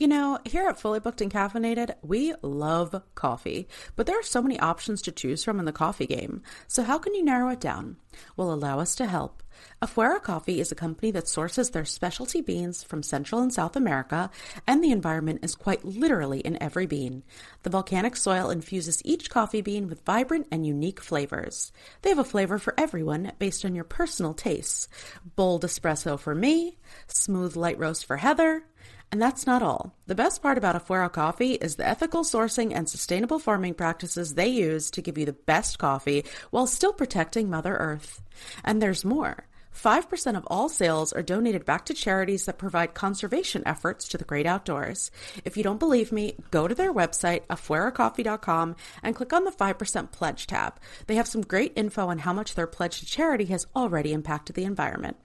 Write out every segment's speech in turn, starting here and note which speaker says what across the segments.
Speaker 1: Here at Fully Booked and Caffeinated, we love coffee, but there are so many options to choose from in the coffee game. So how can you narrow it down? Well, allow us to help. Afuera Coffee is a company that sources their specialty beans from Central and South America, and the environment is quite literally in every bean. The volcanic soil infuses each coffee bean with vibrant and unique flavors. They have a flavor for everyone based on your personal tastes. Bold espresso for me, smooth light roast for Heather. And that's not all. The best part about Afuera Coffee is the ethical sourcing and sustainable farming practices they use to give you the best coffee while still protecting Mother Earth. And there's more. 5% of all sales are donated back to charities that provide conservation efforts to the great outdoors. If you don't believe me, go to their website, afueracoffee.com, and click on the 5% pledge tab. They have some great info on how much their pledge to charity has already impacted the environment.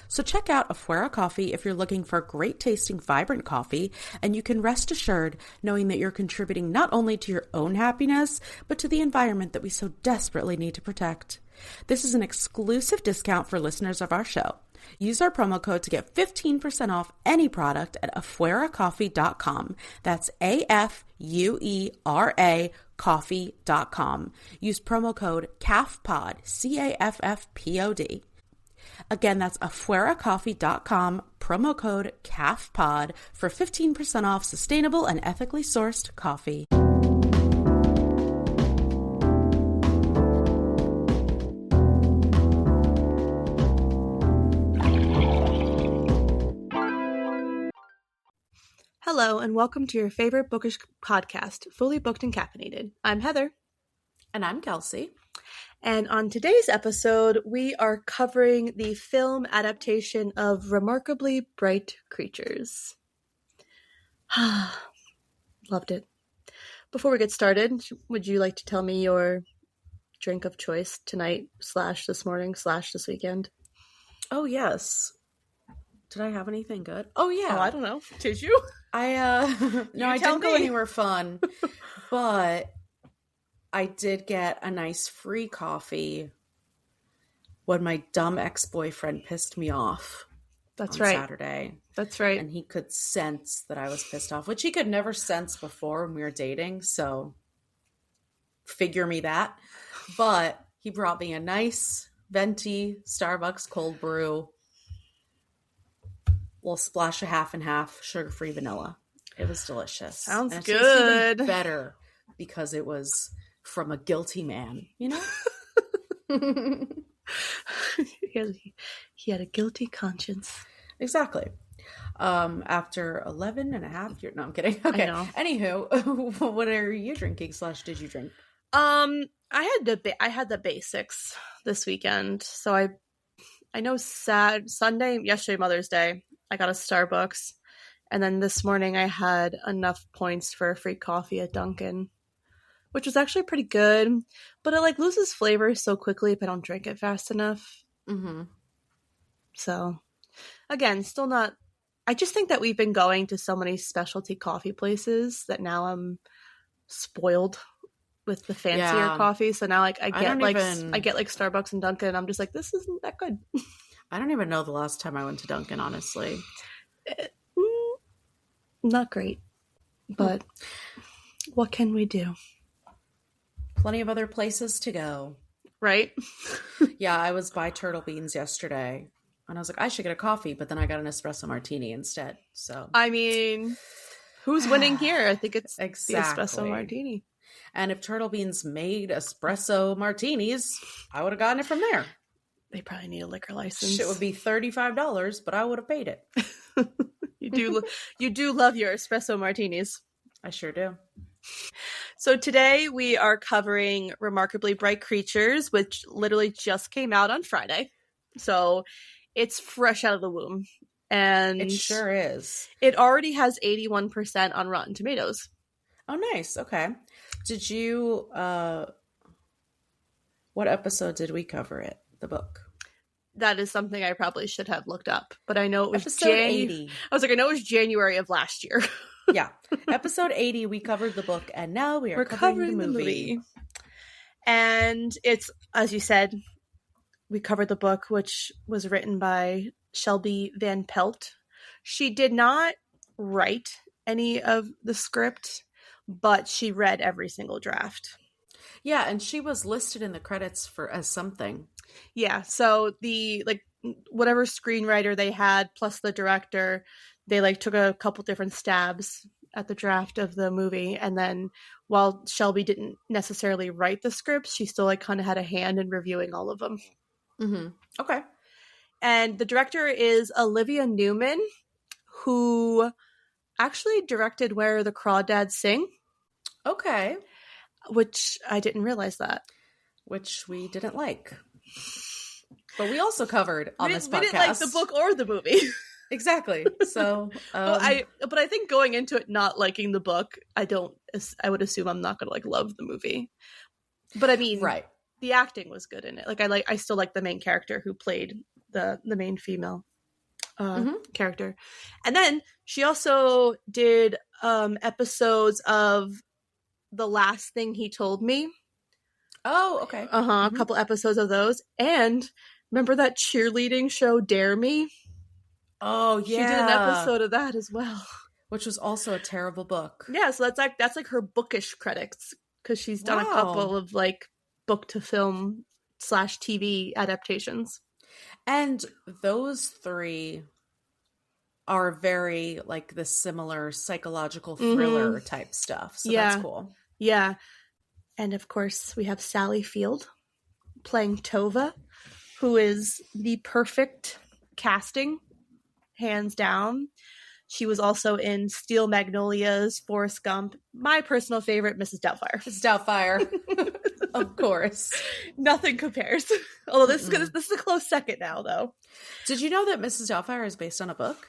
Speaker 1: So check out Afuera Coffee if you're looking for great tasting, vibrant coffee, and you can rest assured knowing that you're contributing not only to your own happiness, but to the environment that we so desperately need to protect. This is an exclusive discount for listeners of our show. Use our promo code to get 15% off any product at afueracoffee.com. That's AFUERA coffee.com. Use promo code CAFFPOD, CAFFPOD. Again, that's afueracoffee.com, promo code CAFFPOD for 15% off sustainable and ethically sourced coffee.
Speaker 2: Hello, and welcome to your favorite bookish podcast, Fully Booked and Caffeinated. I'm Heather.
Speaker 1: And I'm Kelsey.
Speaker 2: And on today's episode, we are covering the film adaptation of Remarkably Bright Creatures. Loved it. Before we get started, would you like to tell me your drink of choice tonight / this morning / this weekend?
Speaker 1: Oh, yes. Did I have anything good? Oh, yeah.
Speaker 2: Oh, I don't know. Did you?
Speaker 1: No, I didn't go anywhere fun, but I did get a nice free coffee when my dumb ex-boyfriend pissed me off.
Speaker 2: That's
Speaker 1: on
Speaker 2: right.
Speaker 1: Saturday.
Speaker 2: That's right.
Speaker 1: And he could sense that I was pissed off, which he could never sense before when we were dating. So figure me that. But he brought me a nice venti Starbucks cold brew. Little splash of half and half, sugar-free vanilla. It was delicious.
Speaker 2: Sounds
Speaker 1: and it
Speaker 2: good.
Speaker 1: Even better because it was from a guilty man, you know?
Speaker 2: he had a guilty conscience.
Speaker 1: Exactly. After 11 and a half years. No, I'm kidding. Okay.
Speaker 2: I know.
Speaker 1: Anywho, what are you drinking / did you drink?
Speaker 2: I had the basics this weekend. So I know yesterday, Mother's Day, I got a Starbucks. And then this morning I had enough points for a free coffee at Dunkin', which was actually pretty good. But it loses flavor so quickly if I don't drink it fast enough.
Speaker 1: Mm-hmm.
Speaker 2: So, again, still not... I just think that we've been going to so many specialty coffee places that now I'm spoiled with the fancier coffee. So now I get Starbucks and Dunkin', and I'm just like, this isn't that good.
Speaker 1: I don't even know the last time I went to Dunkin', honestly.
Speaker 2: Not great. But what can we do?
Speaker 1: Plenty of other places to go.
Speaker 2: Right?
Speaker 1: Yeah, I was by Turtle Beans yesterday, and I was like, I should get a coffee, but then I got an espresso martini instead. So
Speaker 2: I mean, who's winning here? I think it's
Speaker 1: exactly.
Speaker 2: the espresso martini.
Speaker 1: And if Turtle Beans made espresso martinis, I would have gotten it from there.
Speaker 2: They probably need a liquor license.
Speaker 1: It would be $35, but I would have paid it.
Speaker 2: You do love your espresso martinis.
Speaker 1: I sure do.
Speaker 2: So today we are covering Remarkably Bright Creatures, which literally just came out on Friday. So it's fresh out of the womb. And
Speaker 1: it sure is.
Speaker 2: It already has 81% on Rotten Tomatoes.
Speaker 1: Oh, nice. Okay. Did you, what episode did we cover it? The book?
Speaker 2: That is something I probably should have looked up, but I know it was
Speaker 1: episode 80.
Speaker 2: I was like, I know it was January of last year.
Speaker 1: Yeah. Episode 80, we covered the book, and now we're covering the movie.
Speaker 2: And it's, as you said, we covered the book, which was written by Shelby Van Pelt. She did not write any of the script, but she read every single draft.
Speaker 1: Yeah, and she was listed in the credits as something.
Speaker 2: Yeah, so the whatever screenwriter they had plus the director, they like took a couple different stabs at the draft of the movie, and then while Shelby didn't necessarily write the scripts, she still like kind of had a hand in reviewing all of them.
Speaker 1: Mm-hmm. Okay.
Speaker 2: And the director is Olivia Newman, who actually directed Where the Crawdads Sing.
Speaker 1: Okay.
Speaker 2: Which I didn't realize that.
Speaker 1: Which we didn't like. But we also covered on this podcast. We didn't
Speaker 2: like the book or the movie.
Speaker 1: Exactly. So,
Speaker 2: but I think going into it not liking the book, I would assume I'm not gonna like love the movie. But I mean,
Speaker 1: right.
Speaker 2: The acting was good in it. I still like the main character who played the main female character. And then she also did episodes of The Last Thing He Told Me.
Speaker 1: Oh, okay.
Speaker 2: A couple episodes of those. And remember that cheerleading show Dare Me?
Speaker 1: Oh, yeah.
Speaker 2: She did an episode of that as well.
Speaker 1: Which was also a terrible book.
Speaker 2: Yeah, so that's like her bookish credits, because she's done a couple of like book to film / TV adaptations.
Speaker 1: And those three are very like the similar psychological thriller type stuff. So that's cool.
Speaker 2: Yeah. And of course, we have Sally Field playing Tova, who is the perfect casting, hands down. She was also in Steel Magnolias, Forrest Gump, my personal favorite, Mrs. Doubtfire.
Speaker 1: Mrs. Doubtfire. Of course.
Speaker 2: Nothing compares. Although this is a close second now, though.
Speaker 1: Did you know that Mrs. Doubtfire is based on a book?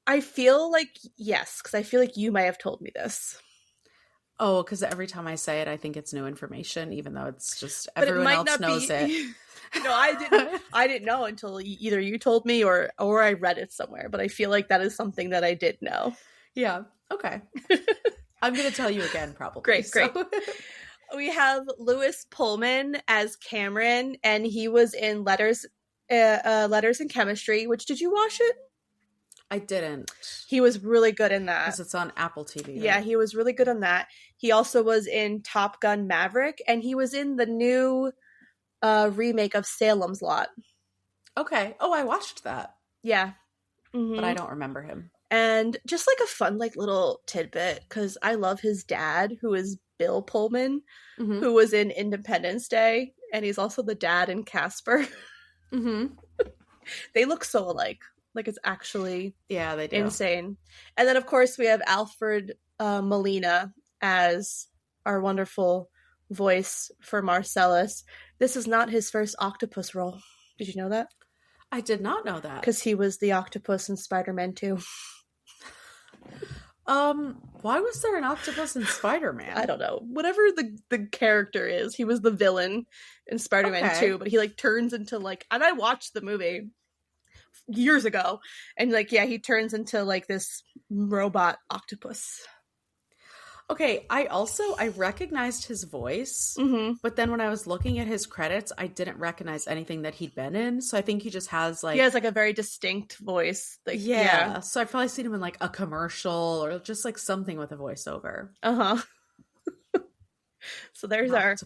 Speaker 2: I feel like yes, because I feel like you might have told me this.
Speaker 1: Oh, because every time I say it, I think it's new information, even though it's just everyone else knows it.
Speaker 2: No, I didn't know until either you told me or I read it somewhere. But I feel like that is something that I did know.
Speaker 1: Yeah. Okay. I'm going to tell you again, probably.
Speaker 2: Great. We have Lewis Pullman as Cameron, and he was in Letters in Chemistry. Which, did you watch it?
Speaker 1: I didn't.
Speaker 2: He was really good in that.
Speaker 1: Because it's on Apple TV. Right?
Speaker 2: Yeah, he was really good on that. He also was in Top Gun Maverick, and he was in the new remake of Salem's Lot.
Speaker 1: Okay. Oh, I watched that.
Speaker 2: Yeah.
Speaker 1: But I don't remember him.
Speaker 2: And just like a fun like little tidbit, because I love his dad, who is Bill Pullman, who was in Independence Day, and he's also the dad in Casper. They look so alike. Like, it's actually
Speaker 1: they do.
Speaker 2: Insane. And then, of course, we have Alfred Molina as our wonderful voice for Marcellus. This is not his first octopus role. Did you know that?
Speaker 1: I did not know that.
Speaker 2: Because he was the octopus in Spider-Man 2.
Speaker 1: Why was there an octopus in Spider-Man?
Speaker 2: I don't know. Whatever the character is, he was the villain in Spider-Man 2, but he like turns into like, and I watched the movie years ago, and like, yeah, he turns into like this robot octopus.
Speaker 1: Okay, I recognized his voice, but then when I was looking at his credits, I didn't recognize anything that he'd been in. So I think he just has like...
Speaker 2: He has like a very distinct voice. Like, yeah.
Speaker 1: So I've probably seen him in like a commercial or just like something with a voiceover.
Speaker 2: So there's our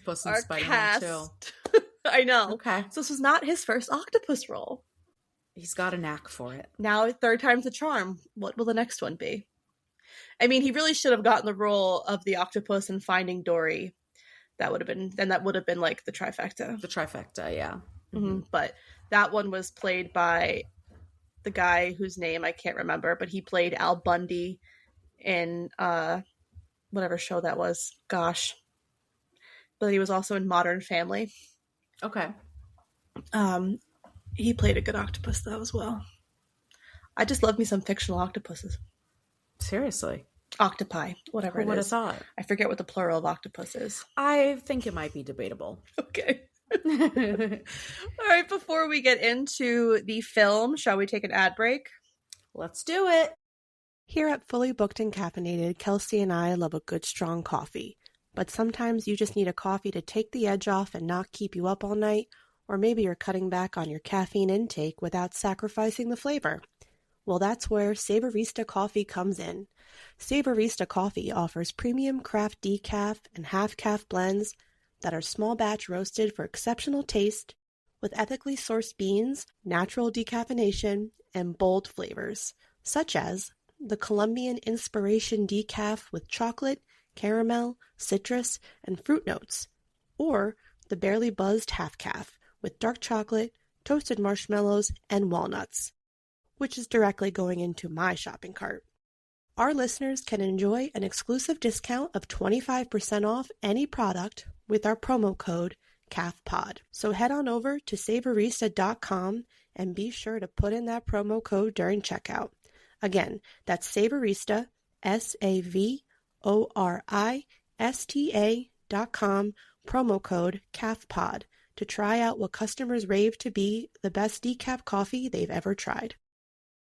Speaker 2: cast. Too. I know.
Speaker 1: Okay.
Speaker 2: So this was not his first octopus role.
Speaker 1: He's got a knack for it.
Speaker 2: Now, third time's a charm. What will the next one be? I mean, he really should have gotten the role of the octopus in Finding Dory. That would have been like the trifecta.
Speaker 1: The trifecta, yeah.
Speaker 2: But that one was played by the guy whose name I can't remember, but he played Al Bundy in whatever show that was. Gosh. But he was also in Modern Family.
Speaker 1: Okay.
Speaker 2: He played a good octopus though as well. I just love me some fictional octopuses.
Speaker 1: Seriously.
Speaker 2: Octopi, whatever it is.
Speaker 1: Who would have thought?
Speaker 2: I forget what the plural of octopus is.
Speaker 1: I think it might be debatable.
Speaker 2: Okay. All right, before we get into the film, shall we take an ad break?
Speaker 1: Let's do it.
Speaker 2: Here at Fully Booked and Caffeinated, Kelsey and I love a good strong coffee. But sometimes you just need a coffee to take the edge off and not keep you up all night, or maybe you're cutting back on your caffeine intake without sacrificing the flavor. Well, that's where Savorista Coffee comes in. Savorista Coffee offers premium craft decaf and half-calf blends that are small batch roasted for exceptional taste with ethically sourced beans, natural decaffeination, and bold flavors, such as the Colombian Inspiration Decaf with chocolate, caramel, citrus, and fruit notes, or the Barely Buzzed Half Calf with dark chocolate, toasted marshmallows, and walnuts, which is directly going into my shopping cart. Our listeners can enjoy an exclusive discount of 25% off any product with our promo code CAFPOD. So head on over to Savorista.com and be sure to put in that promo code during checkout. Again, that's Savorista, Savorista.com, promo code CAFPOD, to try out what customers rave to be the best decaf coffee they've ever tried.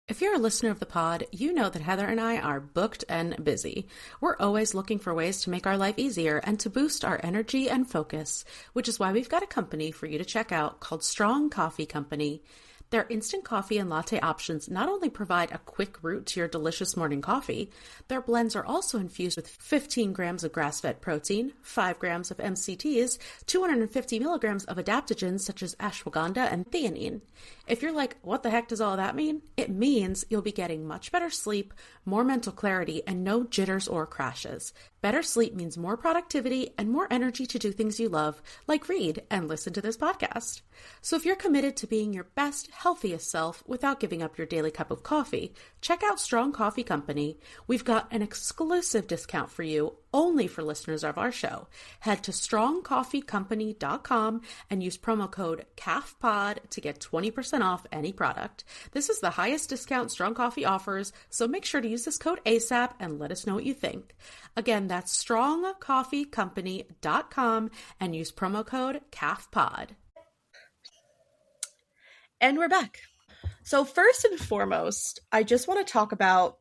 Speaker 1: If you're a listener of the pod, you know that Heather and I are booked and busy. We're always looking for ways to make our life easier and to boost our energy and focus, which is why we've got a company for you to check out called Strong Coffee Company. Their instant coffee and latte options not only provide a quick route to your delicious morning coffee, their blends are also infused with 15 grams of grass-fed protein, 5 grams of MCTs, 250 milligrams of adaptogens such as ashwagandha and theanine. If you're like, what the heck does all that mean? It means you'll be getting much better sleep, more mental clarity, and no jitters or crashes. Better sleep means more productivity and more energy to do things you love, like read and listen to this podcast. So if you're committed to being your best, healthiest self without giving up your daily cup of coffee, check out Strong Coffee Company. We've got an exclusive discount for you only for listeners of our show. Head to strongcoffeecompany.com and use promo code CAFPOD to get 20% off any product. This is the highest discount Strong Coffee offers, so make sure to use this code ASAP and let us know what you think. Again, that's strongcoffeecompany.com and use promo code CAFPOD.
Speaker 2: And we're back. So first and foremost, I just want to talk about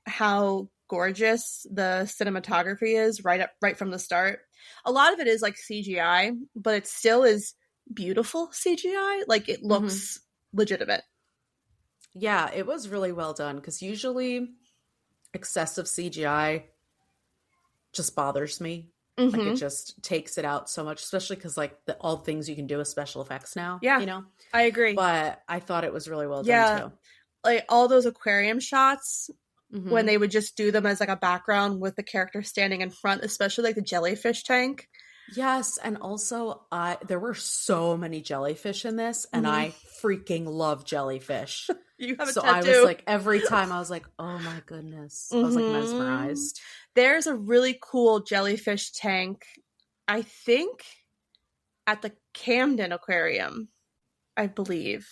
Speaker 2: how gorgeous the cinematography is right from the start. A lot of it is like CGI, but it still is beautiful CGI. Like it looks legitimate.
Speaker 1: Yeah, it was really well done because usually excessive CGI just bothers me. Like it just takes it out so much, especially because like all the things you can do with special effects now.
Speaker 2: Yeah,
Speaker 1: you know,
Speaker 2: I agree.
Speaker 1: But I thought it was really well done too.
Speaker 2: Like all those aquarium shots when they would just do them as like a background with the character standing in front, especially like the jellyfish tank.
Speaker 1: Yes, and also there were so many jellyfish in this, and I freaking love jellyfish.
Speaker 2: You have a
Speaker 1: so
Speaker 2: tattoo.
Speaker 1: I was like, every time I was like, oh my goodness. I was like mesmerized.
Speaker 2: There's a really cool jellyfish tank, I think, at the Camden Aquarium, I believe.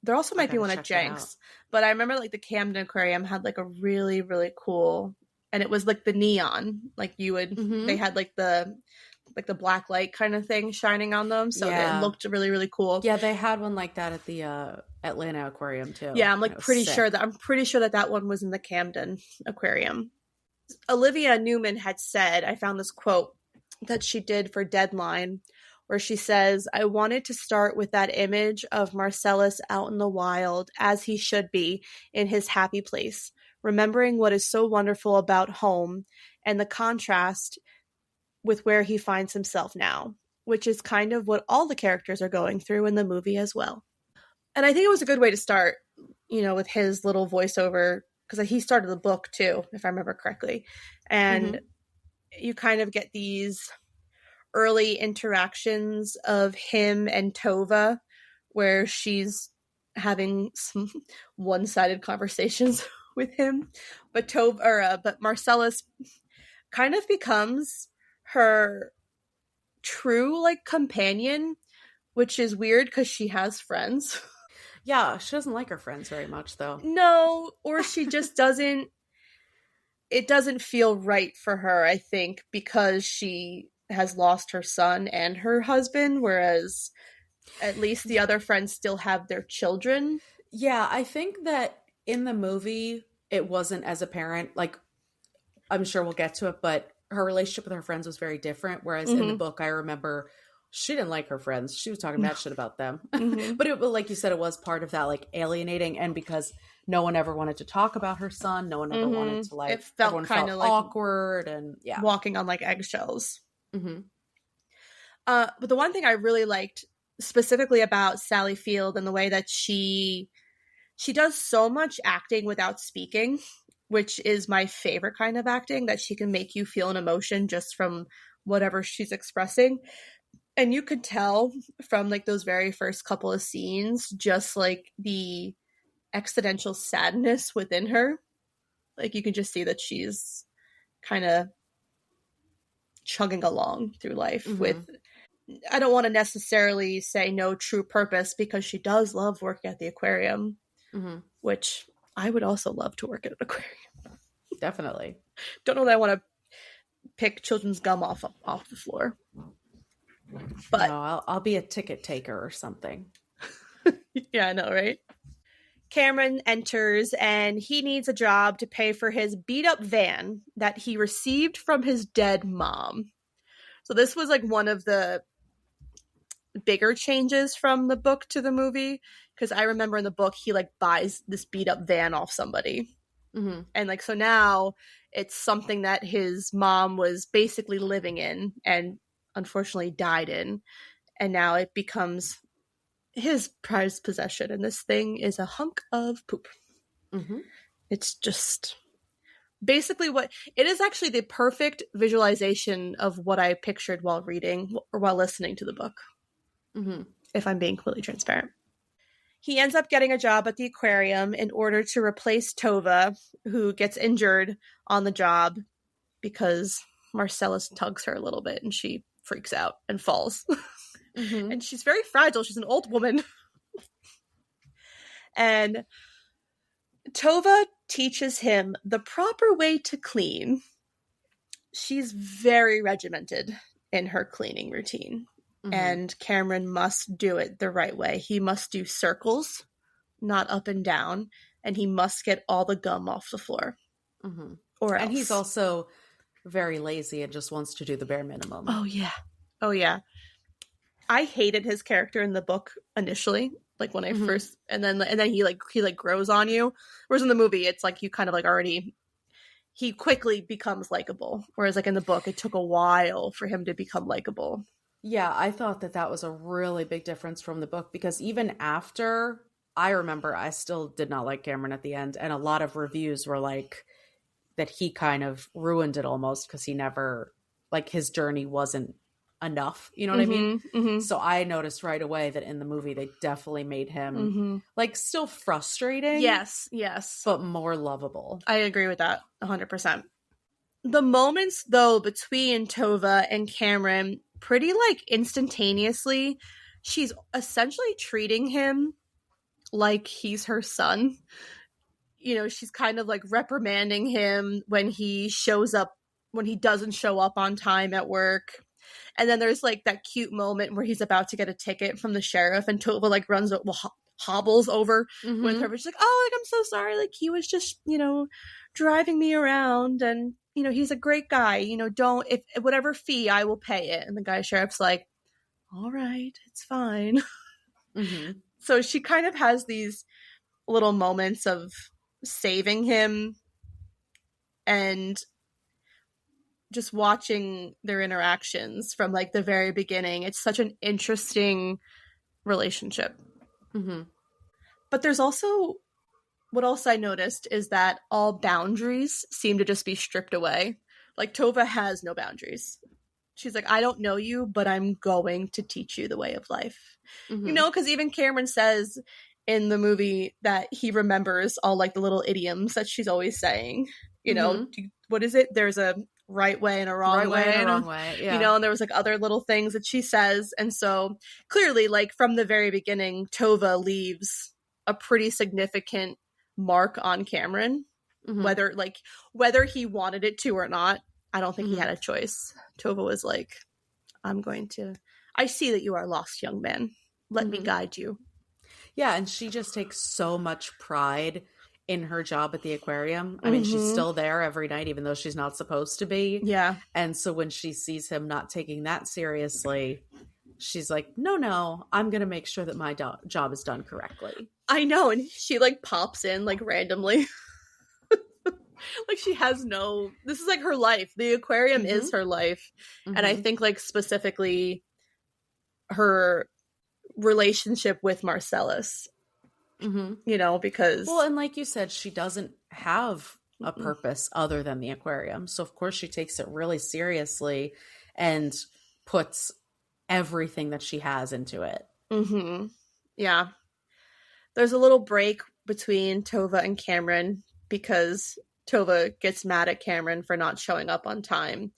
Speaker 2: There also might be one at Jenks, but I remember like the Camden Aquarium had like a really, really cool, and it was like the neon, like you would, they had like the black light kind of thing shining on them, so it looked really, really cool.
Speaker 1: Yeah, they had one like that at the Atlanta Aquarium too.
Speaker 2: Yeah, I'm pretty sure that one was in the Camden Aquarium. Olivia Newman had said, I found this quote that she did for Deadline, where she says, I wanted to start with that image of Marcellus out in the wild, as he should be, in his happy place, remembering what is so wonderful about home and the contrast with where he finds himself now, which is kind of what all the characters are going through in the movie as well. And I think it was a good way to start, with his little voiceover, because he started the book too, if I remember correctly. And you kind of get these early interactions of him and Tova, where she's having some one-sided conversations with him, but Marcellus kind of becomes her true like companion, which is weird because she has friends.
Speaker 1: Yeah, she doesn't like her friends very much though.
Speaker 2: No, or she just doesn't. It doesn't feel right for her, I think, because she has lost her son and her husband, whereas at least the other friends still have their children.
Speaker 1: Yeah, I think that in the movie, it wasn't as apparent. Like, I'm sure we'll get to it, but her relationship with her friends was very different. Whereas in the book, I remember she didn't like her friends. She was talking bad shit about them.
Speaker 2: Mm-hmm.
Speaker 1: But like you said, it was part of that like alienating, and because no one ever wanted to talk about her son, no one ever wanted to like,
Speaker 2: It felt
Speaker 1: everyone
Speaker 2: kind
Speaker 1: felt
Speaker 2: of like
Speaker 1: awkward, and yeah.
Speaker 2: walking on like eggshells.
Speaker 1: Mm-hmm.
Speaker 2: But the one thing I really liked specifically about Sally Field and the way that she does so much acting without speaking, which is my favorite kind of acting, that she can make you feel an emotion just from whatever she's expressing. And you could tell from like those very first couple of scenes, just like the existential sadness within her. Like you can just see that she's kind of chugging along through life with, I don't want to necessarily say no true purpose, because she does love working at the aquarium, which I would also love to work at an aquarium.
Speaker 1: Definitely.
Speaker 2: Don't know that I want to pick children's gum off the floor. But
Speaker 1: no, I'll be a ticket taker or something.
Speaker 2: Yeah, I know, right? Cameron enters and he needs a job to pay for his beat up van that he received from his dead mom. So this was like one of the bigger changes from the book to the movie, because I remember in the book he like buys this beat up van off somebody. And like, so now it's something that his mom was basically living in and unfortunately died in, and now it becomes his prized possession, and this thing is a hunk of poop. It's just basically what it is. Actually the perfect visualization of what I pictured while reading or while listening to the book, if I'm being completely transparent. He ends up getting a job at the aquarium in order to replace Tova, who gets injured on the job because Marcellus tugs her a little bit and she freaks out and falls. And she's very fragile. She's an old woman. And Tova teaches him the proper way to clean. She's very regimented in her cleaning routine. And Cameron must do it the right way. He must do circles, not up and down. And he must get all the gum off the floor. Or else.
Speaker 1: And he's also very lazy and just wants to do the bare minimum.
Speaker 2: Oh, yeah. Oh, yeah. I hated his character in the book initially, like when I first, and then he grows on you. Whereas in the movie, it's like you kind of like already, he quickly becomes likable. Whereas like in the book, it took a while for him to become likable.
Speaker 1: Yeah, I thought that was a really big difference from the book, because even after, I remember I still did not like Cameron at the end, and a lot of reviews were like that he kind of ruined it almost, because he never, like his journey wasn't enough, you know what I mean? So I noticed right away that in the movie they definitely made him like still frustrating,
Speaker 2: yes,
Speaker 1: but more lovable.
Speaker 2: I agree with that 100%. The moments though between Tova and Cameron, pretty like instantaneously, she's essentially treating him like he's her son. You know, she's kind of like reprimanding him when he doesn't show up on time at work. And then there's like that cute moment where he's about to get a ticket from the sheriff, and Tova like hobbles over with her, but she's like, oh, like I'm so sorry, like he was just, you know, driving me around, and you know, he's a great guy, you know, don't, if whatever fee, I will pay it. And the sheriff's like, all right, it's fine. So she kind of has these little moments of saving him, and just watching their interactions from like the very beginning. It's such an interesting relationship. But there's also, what else I noticed is that all boundaries seem to just be stripped away. Like Tova has no boundaries. She's like, I don't know you, but I'm going to teach you the way of life. You know, because even Cameron says in the movie that he remembers all like the little idioms that she's always saying. You know, what is it? There's a right way and a wrong way.
Speaker 1: And a wrong way, yeah.
Speaker 2: You know, and there was like other little things that she says. And so clearly, like from the very beginning, Tova leaves a pretty significant mark on Cameron, whether he wanted it to or not. I don't think he had a choice. Tova was like, I see that you are lost, young man. Let me guide you.
Speaker 1: Yeah, and she just takes so much pride in her job at the aquarium. I mean, she's still there every night, even though she's not supposed to be.
Speaker 2: Yeah.
Speaker 1: And so when she sees him not taking that seriously, she's like, no, I'm going to make sure that my job is done correctly.
Speaker 2: I know. And she like pops in like randomly. Like she has no, this is like her life. The aquarium is her life. And I think like specifically her relationship with Marcellus, you know, because.
Speaker 1: Well, and like you said, she doesn't have a purpose other than the aquarium. So of course she takes it really seriously and puts everything that she has into it.
Speaker 2: Yeah. There's a little break between Tova and Cameron because Tova gets mad at Cameron for not showing up on time.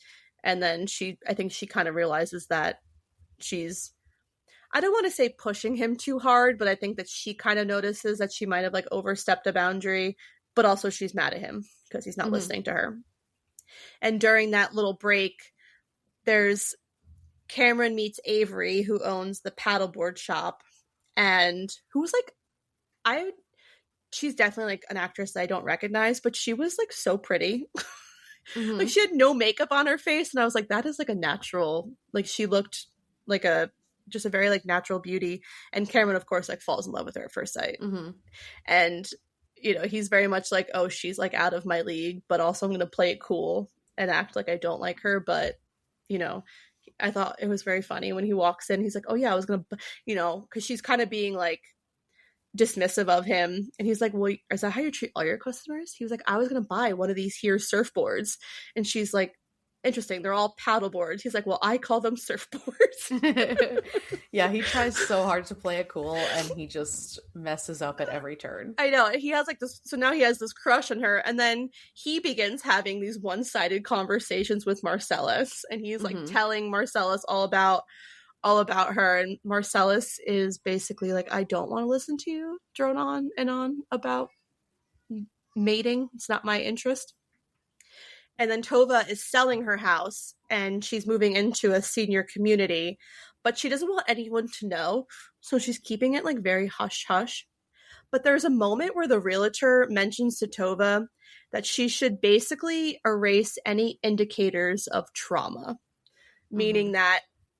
Speaker 2: And then I think she kind of realizes that she's, I don't want to say pushing him too hard, but I think that she kind of notices that she might have like overstepped a boundary, but also she's mad at him because he's not listening to her. And during that little break, there's Cameron meets Avery, who owns the paddleboard shop, and who was like, she's definitely like an actress that I don't recognize, but she was like so pretty. Like she had no makeup on her face, and I was like, that is like a natural, like she looked like just a very like natural beauty. And Cameron, of course, like falls in love with her at first sight. And you know, he's very much like, oh, she's like out of my league, but also I'm gonna play it cool and act like I don't like her. But you know, I thought it was very funny when he walks in, he's like, oh yeah, I was gonna, you know, because she's kind of being like dismissive of him, and he's like, well, is that how you treat all your customers? He was like, I was gonna buy one of these here surfboards, and she's like, interesting, they're all paddle boards. He's like, well, I call them surfboards.
Speaker 1: Yeah, he tries so hard to play it cool, and he just messes up at every turn.
Speaker 2: I know. He has like this, so now he has this crush on her, and then he begins having these one-sided conversations with Marcellus, and he's like telling Marcellus all about her, and Marcellus is basically like, I don't want to listen to you drone on and on about mating. It's not my interest. And then Tova is selling her house, and she's moving into a senior community, but she doesn't want anyone to know, so she's keeping it like very hush-hush. But there's a moment where the realtor mentions to Tova that she should basically erase any indicators of trauma, meaning that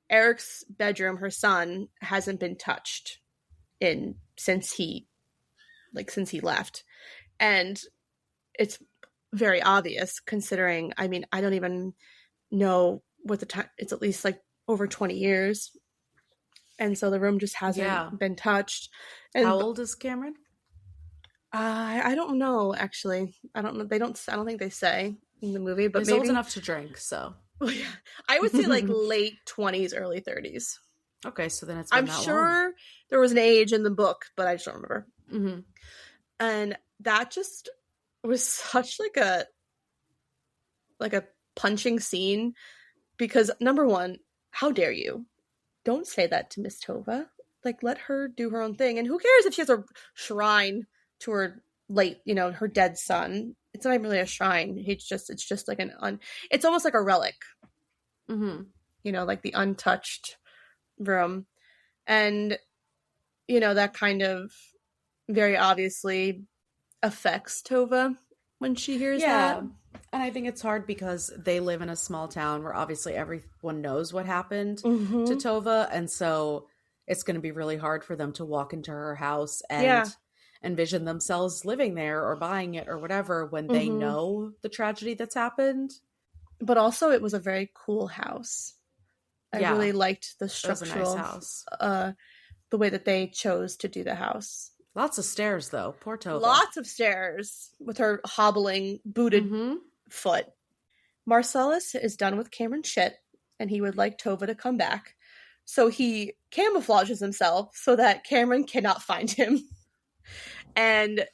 Speaker 2: Eric's bedroom, her son, hasn't been touched since he left. And it's very obvious considering, I mean, I don't even know what the time, it's at least like over 20 years. And so the room just hasn't been touched. And
Speaker 1: how old is Cameron?
Speaker 2: I don't know, actually. I don't know. I don't think they say in the movie, but
Speaker 1: he's old enough to drink, so.
Speaker 2: Well, yeah. I would say like late 20s, early 30s.
Speaker 1: Okay, so then it's been
Speaker 2: I'm
Speaker 1: that
Speaker 2: sure
Speaker 1: long.
Speaker 2: There was an age in the book, but I just don't remember. And that just was such like a punching scene, because number one, how dare you? Don't say that to Miss Tova. Like, let her do her own thing. And who cares if she has a shrine to her her dead son? It's not even really a shrine. It's just like it's almost like a relic. You know, like the untouched room. And, you know, that kind of very obviously affects Tova when she hears that.
Speaker 1: And I think it's hard because they live in a small town where obviously everyone knows what happened to Tova. And so it's going to be really hard for them to walk into her house and envision themselves living there or buying it or whatever when they know the tragedy that's happened.
Speaker 2: But also it was a very cool house. I really liked the structural,
Speaker 1: it was a nice house.
Speaker 2: The way that they chose to do the house.
Speaker 1: Lots of stairs, though. Poor Tova.
Speaker 2: Lots of stairs with her hobbling, booted foot. Marcellus is done with Cameron's shit, and he would like Tova to come back. So he camouflages himself so that Cameron cannot find him. And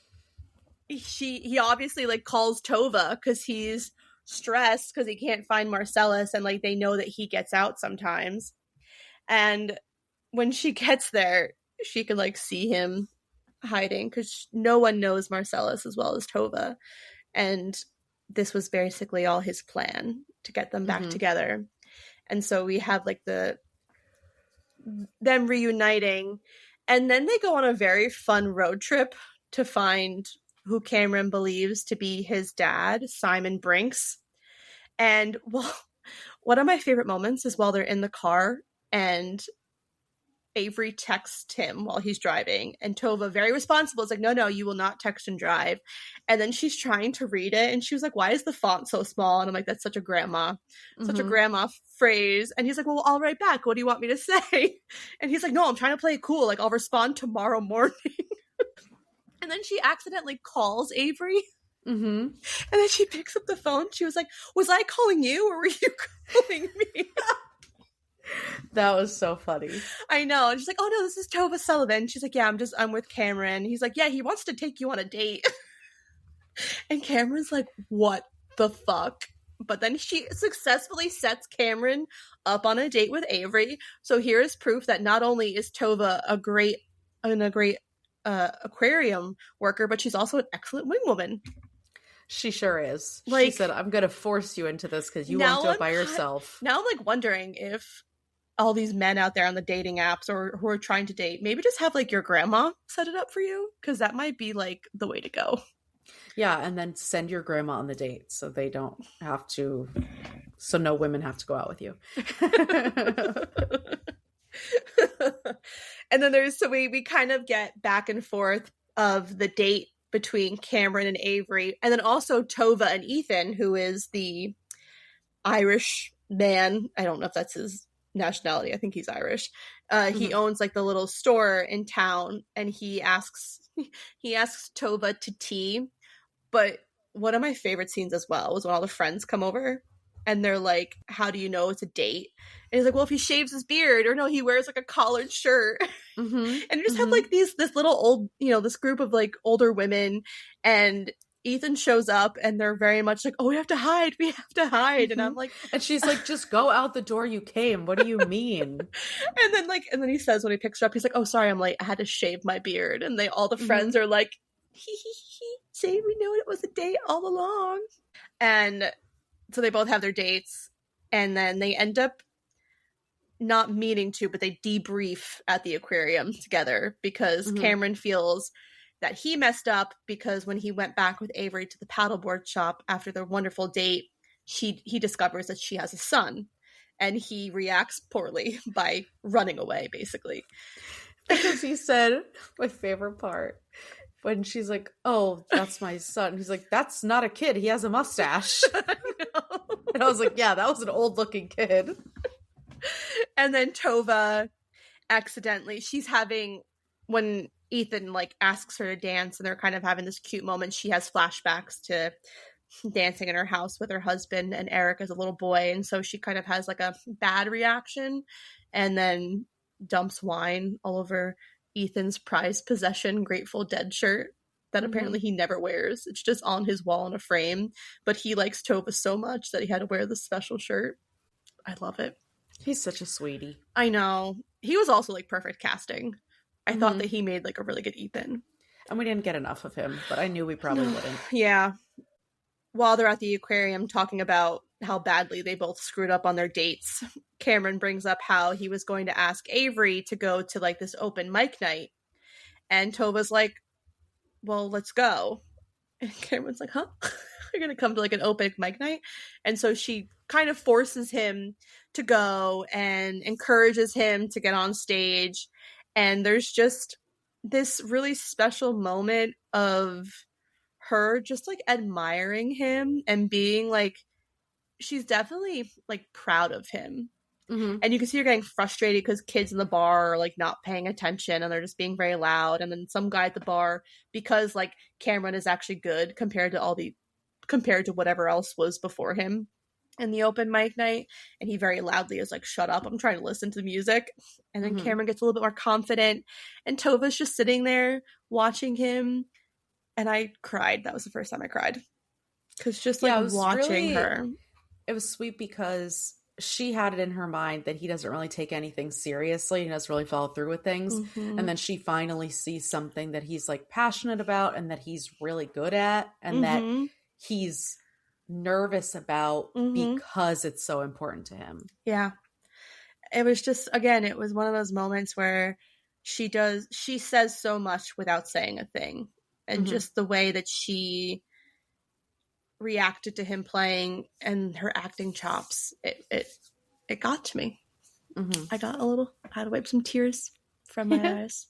Speaker 2: he obviously like calls Tova because he's stressed because he can't find Marcellus, and like they know that he gets out sometimes. And when she gets there, she can like see him hiding because no one knows Marcellus as well as Tova. And this was basically all his plan to get them back together. And so we have like them reuniting, and then they go on a very fun road trip to find who Cameron believes to be his dad, Simon Brinks. And well, one of my favorite moments is while they're in the car and Avery texts him while he's driving, and Tova, very responsible, is like, no, you will not text and drive. And then she's trying to read it, and she was like, why is the font so small? And I'm like, that's such a grandma phrase. And he's like, well, I'll write back. What do you want me to say? And he's like, no, I'm trying to play it cool. Like, I'll respond tomorrow morning. And then she accidentally calls Avery. And then she picks up the phone. She was like, was I calling you or were you calling me?
Speaker 1: That was so funny.
Speaker 2: I know. And she's like, oh no, this is Tova Sullivan. She's like, yeah, I'm with Cameron. He's like, yeah, he wants to take you on a date. And Cameron's like, what the fuck? But then she successfully sets Cameron up on a date with Avery. So here is proof that not only is Tova a great aquarium worker, but she's also an excellent wingwoman.
Speaker 1: She sure is.
Speaker 2: Like,
Speaker 1: she said, I'm going to force you into this because you won't do it by yourself.
Speaker 2: Now I'm like wondering if all these men out there on the dating apps or who are trying to date, maybe just have like your grandma set it up for you, because that might be like the way to go.
Speaker 1: Yeah, and then send your grandma on the date so they don't have to, so no women have to go out with you.
Speaker 2: And then we kind of get back and forth of the date between Cameron and Avery, and then also Tova and Ethan, who is the Irish man. I don't know if that's his nationality. I think he's Irish. He owns like the little store in town, and he asks Tova to tea. But one of my favorite scenes as well was when all the friends come over and they're like, how do you know it's a date? And he's like, well, if he shaves his beard, or no, he wears like a collared shirt. And you just have like this little old, this group of like older women, and Ethan shows up and they're very much like, oh, we have to hide. And I'm like,
Speaker 1: and she's like, just go out the door you came. What do you mean?
Speaker 2: and then he says when he picks her up, he's like, oh, sorry, I'm late. I had to shave my beard. And all the friends are like, he, say we knew it was a date all along. And so they both have their dates, and then they end up not meaning to, but they debrief at the aquarium together because Cameron feels that he messed up because when he went back with Avery to the paddleboard shop after their wonderful date, he discovers that she has a son, and he reacts poorly by running away, basically.
Speaker 1: Because he said, my favorite part, when she's like, oh, that's my son. He's like, that's not a kid. He has a mustache.
Speaker 2: I know.
Speaker 1: And I was like, yeah, that was an old looking kid.
Speaker 2: And then Tova when Ethan like asks her to dance and they're kind of having this cute moment, she has flashbacks to dancing in her house with her husband and Eric as a little boy. And so she kind of has like a bad reaction and then dumps wine all over Ethan's prized possession Grateful Dead shirt that apparently he never wears. It's just on his wall in a frame, but he likes Tova so much that he had to wear this special shirt. I love it.
Speaker 1: He's such a sweetie.
Speaker 2: I know. He was also like perfect casting. I thought that he made like a really good Ethan.
Speaker 1: And we didn't get enough of him, but I knew we probably wouldn't.
Speaker 2: Yeah. While they're at the aquarium talking about how badly they both screwed up on their dates, Cameron brings up how he was going to ask Avery to go to like this open mic night. And Tova's like, well, let's go. And Cameron's like, huh? You're going to come to like an open mic night? And so she kind of forces him to go and encourages him to get on stage. And there's just this really special moment of her just like admiring him and being like, she's definitely like proud of him. And you can see her getting frustrated because kids in the bar are like not paying attention and they're just being very loud. And then some guy at the bar, because like Cameron is actually good compared to whatever else was before him in the open mic night, and he very loudly is like, shut up, I'm trying to listen to the music. And then Cameron gets a little bit more confident, and Tova's just sitting there watching him, and I cried. That was the first time I cried, because just like watching her,
Speaker 1: it was sweet because she had it in her mind that he doesn't really take anything seriously. He doesn't really follow through with things. And then she finally sees something that he's like passionate about and that he's really good at and that he's nervous about because it's so important to him. Yeah.
Speaker 2: It was just, again, it was one of those moments where she says so much without saying a thing. And just the way that she reacted to him playing and her acting chops, it got to me. I had to wipe some tears. from my eyes.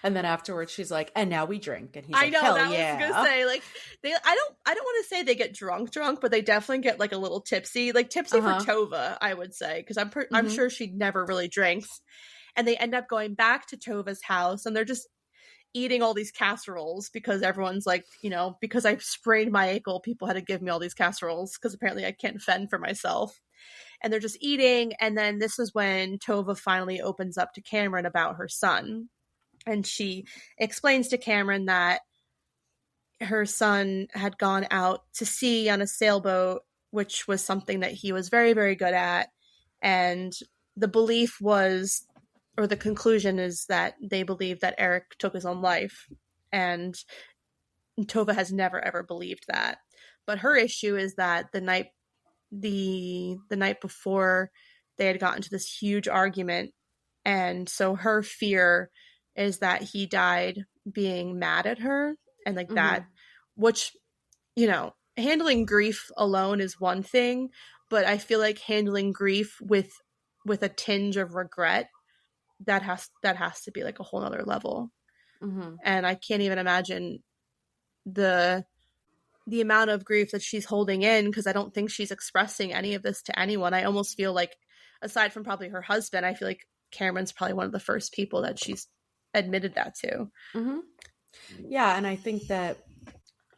Speaker 1: And then afterwards she's like, and now we drink. And he's
Speaker 2: I
Speaker 1: like,
Speaker 2: know
Speaker 1: hell
Speaker 2: that
Speaker 1: yeah.
Speaker 2: was gonna say, like, I don't want to say they get drunk, but they definitely get like a little tipsy, like tipsy for Tova, I would say, because I'm sure she never really drinks. And they end up going back to Tova's house, and they're just eating all these casseroles because everyone's like, because I sprained my ankle, people had to give me all these casseroles because apparently I can't fend for myself. And they're just eating, and then this is when Tova finally opens up to Cameron about her son. And she explains to Cameron that her son had gone out to sea on a sailboat, which was something that he was very, very good at. And the belief was, or the conclusion is, that they believe that Eric took his own life. And Tova has never, ever believed that. But her issue is that the night before, they had gotten into this huge argument. And so her fear is that he died being mad at her, and like that, which, handling grief alone is one thing, but I feel like handling grief with a tinge of regret, that has to be like a whole nother level. And I can't even imagine the amount of grief that she's holding in, because I don't think she's expressing any of this to anyone. I almost feel like, aside from probably her husband, I feel like Cameron's probably one of the first people that she's admitted that to.
Speaker 1: Yeah, and I think that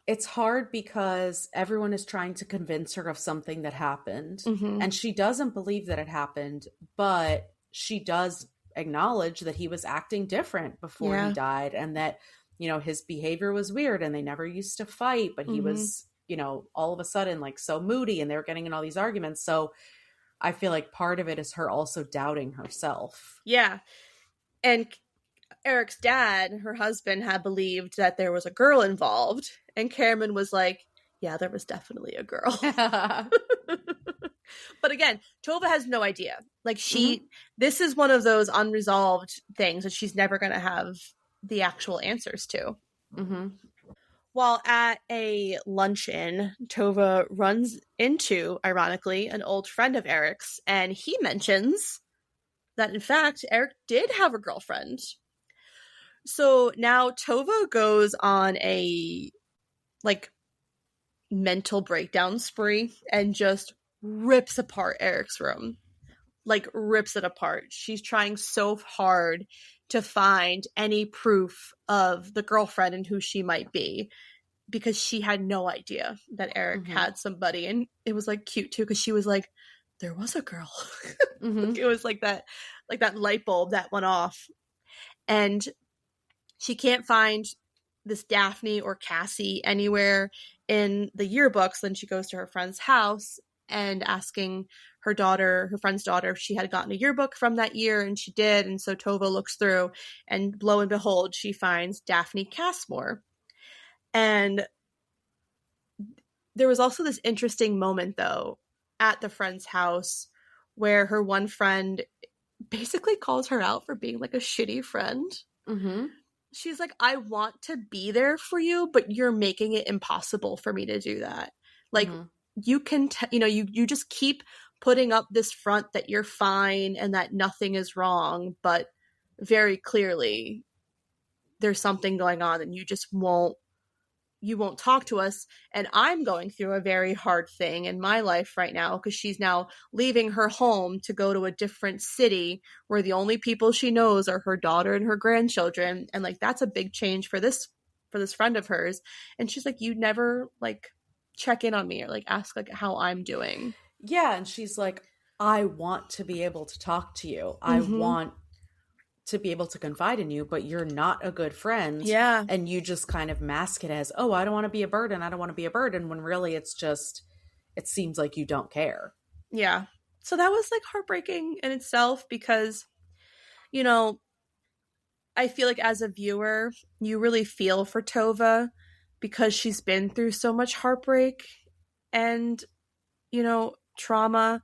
Speaker 1: it's hard because everyone is trying to convince her of something that happened, and she doesn't believe that it happened, but she does acknowledge that he was acting different before he died, and that his behavior was weird, and they never used to fight, but he was all of a sudden like so moody, and they were getting in all these arguments. So I feel like part of it is her also doubting herself.
Speaker 2: Yeah. And Eric's dad, her husband, had believed that there was a girl involved, and Cameron was like, yeah, there was definitely a girl. But again, Tova has no idea. Like, this is one of those unresolved things that she's never going to have the actual answers to. While at a luncheon, Tova runs into, ironically, an old friend of Eric's, and he mentions that, in fact, Eric did have a girlfriend. So now Tova goes on a, like, mental breakdown spree and just rips apart Eric's room. Like, rips it apart. She's trying so hard to find any proof of the girlfriend and who she might be, because she had no idea that Eric had somebody. And it was like cute too, because she was like, there was a girl. It was like that light bulb that went off. And she can't find this Daphne or Cassie anywhere in the yearbooks. Then she goes to her friend's house and asking her friend's daughter, if she had gotten a yearbook from that year, and she did. And so Tova looks through, and lo and behold, she finds Daphne Cassmore. And there was also this interesting moment, though, at the friend's house, where her one friend basically calls her out for being like a shitty friend. She's like, I want to be there for you, but you're making it impossible for me to do that. Like, you can, you just keep putting up this front that you're fine and that nothing is wrong, but very clearly there's something going on, and you won't talk to us. And I'm going through a very hard thing in my life right now, because she's now leaving her home to go to a different city where the only people she knows are her daughter and her grandchildren. And like, that's a big change for this friend of hers. And she's like, you never like check in on me or like ask like how I'm doing.
Speaker 1: Yeah. And she's like, I want to be able to talk to you. I want to be able to confide in you, but you're not a good friend.
Speaker 2: Yeah.
Speaker 1: And you just kind of mask it as, oh, I don't want to be a burden. I don't want to be a burden, when really it's just, it seems like you don't care.
Speaker 2: Yeah. So that was like heartbreaking in itself, because, I feel like as a viewer, you really feel for Tova, because she's been through so much heartbreak and, trauma,